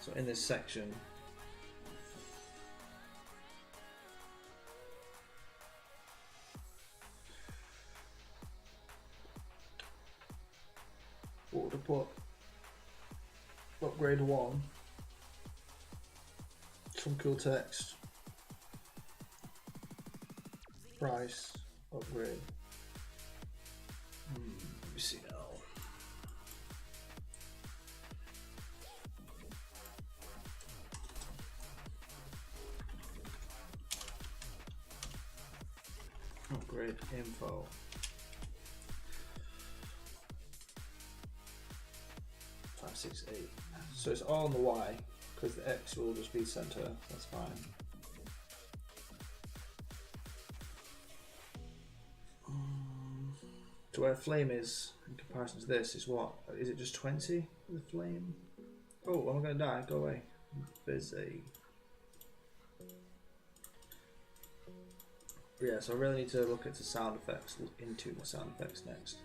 So in this section, what would I put? Upgrade 1. Some cool text. Price. Upgrade. Let me see now. Upgrade info. Five, 6, 8. So it's all on the Y because the X will just be center. That's fine. So where flame is in comparison to this is what? Is it just 20? The flame? Oh, I'm gonna die. Go away. I'm busy. Yeah, so I really need to look at the sound effects, into the sound effects next.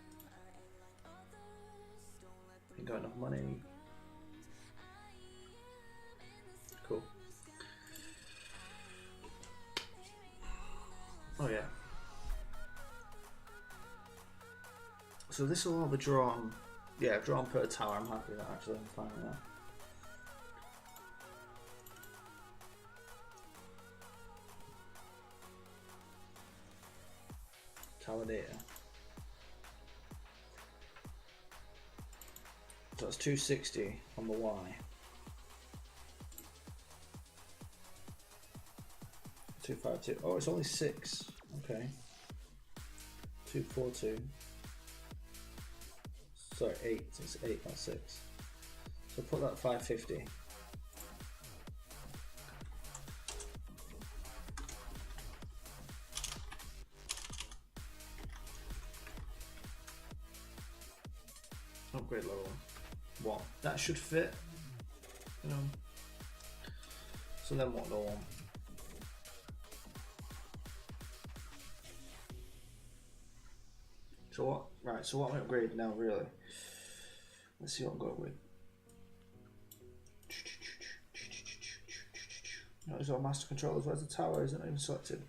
Ain't got enough money. Cool. Oh yeah. So this will all be drawn, yeah, drawn per tower. I'm happy with that actually, I'm fine with that. Tower data. So that's 260 on the Y. 252. Oh, it's only 6. Okay. 242. Sorry, 8. It's 8, not 6. So put that 550. Upgrade level 1. That should fit. You know. So then what do I want? So what? Right. So what am I upgrading now? Really? Let's see what I'm going with. Notice our master controllers. Where's the tower? Isn't even selected.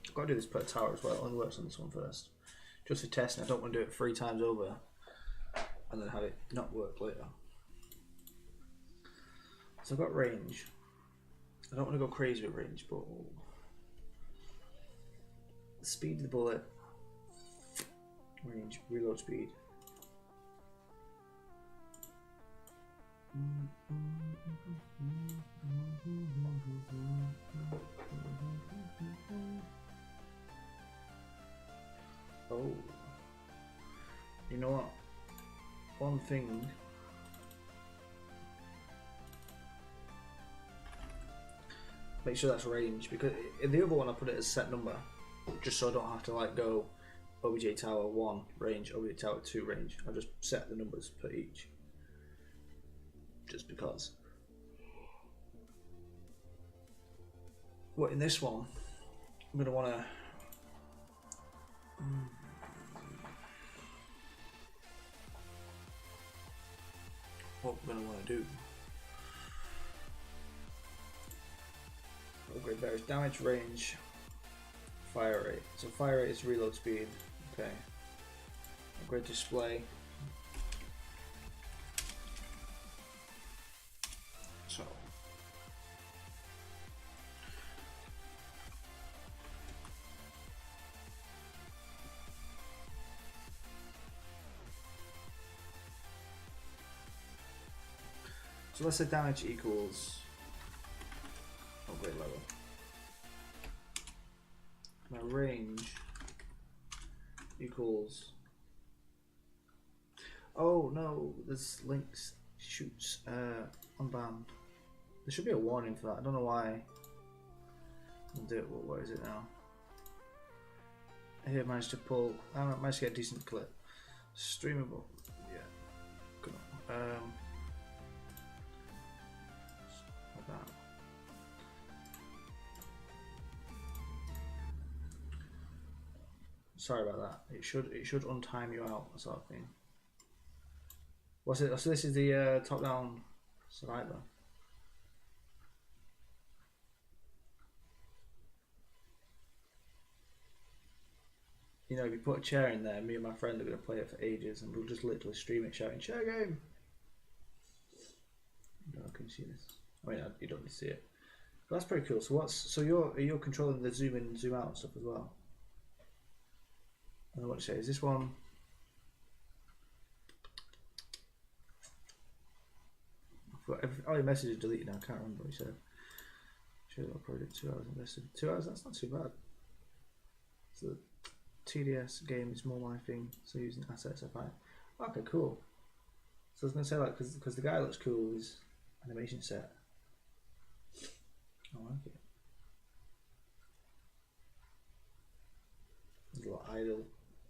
I've got to do this per tower as well. It only works on this one first. Just for testing. I don't want to do it 3 times over and then have it not work later. So I've got range. I don't want to go crazy with range, but the speed of the bullet, range, reload speed. Oh, you know what? One thing. Make sure that's range, because in the other one I put it as set number, just so I don't have to like go OBJ tower 1 range, OBJ tower 2 range. I just set the numbers per each, just because. What in this one, I'm gonna want to. What I'm gonna want to do. Upgrade various damage, range, fire rate. So fire rate is reload speed. Okay. Upgrade display. So. So let's say damage equals upgrade level. My range equals. Oh no, this links shoots unbound. There should be a warning for that. I don't know why. I'll do it. What is it now? Here, managed to pull. I managed to get a decent clip. Streamable. Yeah. Good. Like that. Sorry about that. It should untime you out, sort of thing. What's it? So this is the top-down survivor. You know, if you put a chair in there, me and my friend are going to play it for ages, and we'll just literally stream it shouting, "Chair game!" No, can you see this? I mean, you don't need to see it. But that's pretty cool. So you're controlling the zoom in and zoom out and stuff as well. I don't know what to say. Is this one? All your messages deleted now. I can't remember what you said. Should have project 2 hours invested. 2 hours. That's not too bad. So TDS game is more my thing. So using assets, I find. Okay, cool. So I was gonna say like because the guy looks cool with his animation set. I like it. There's a lot of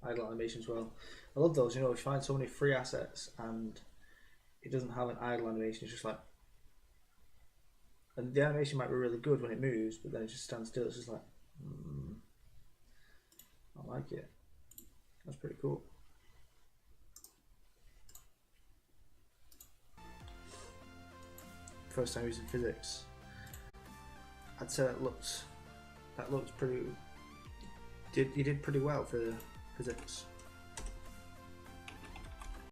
idle animation as well. I love those. You know, you find so many free assets and it doesn't have an idle animation. It's just like, and the animation might be really good when it moves, but then it just stands still. It's just like, I like it. That's pretty cool. First time using physics. I'd say that looks pretty. You did pretty well for the physics.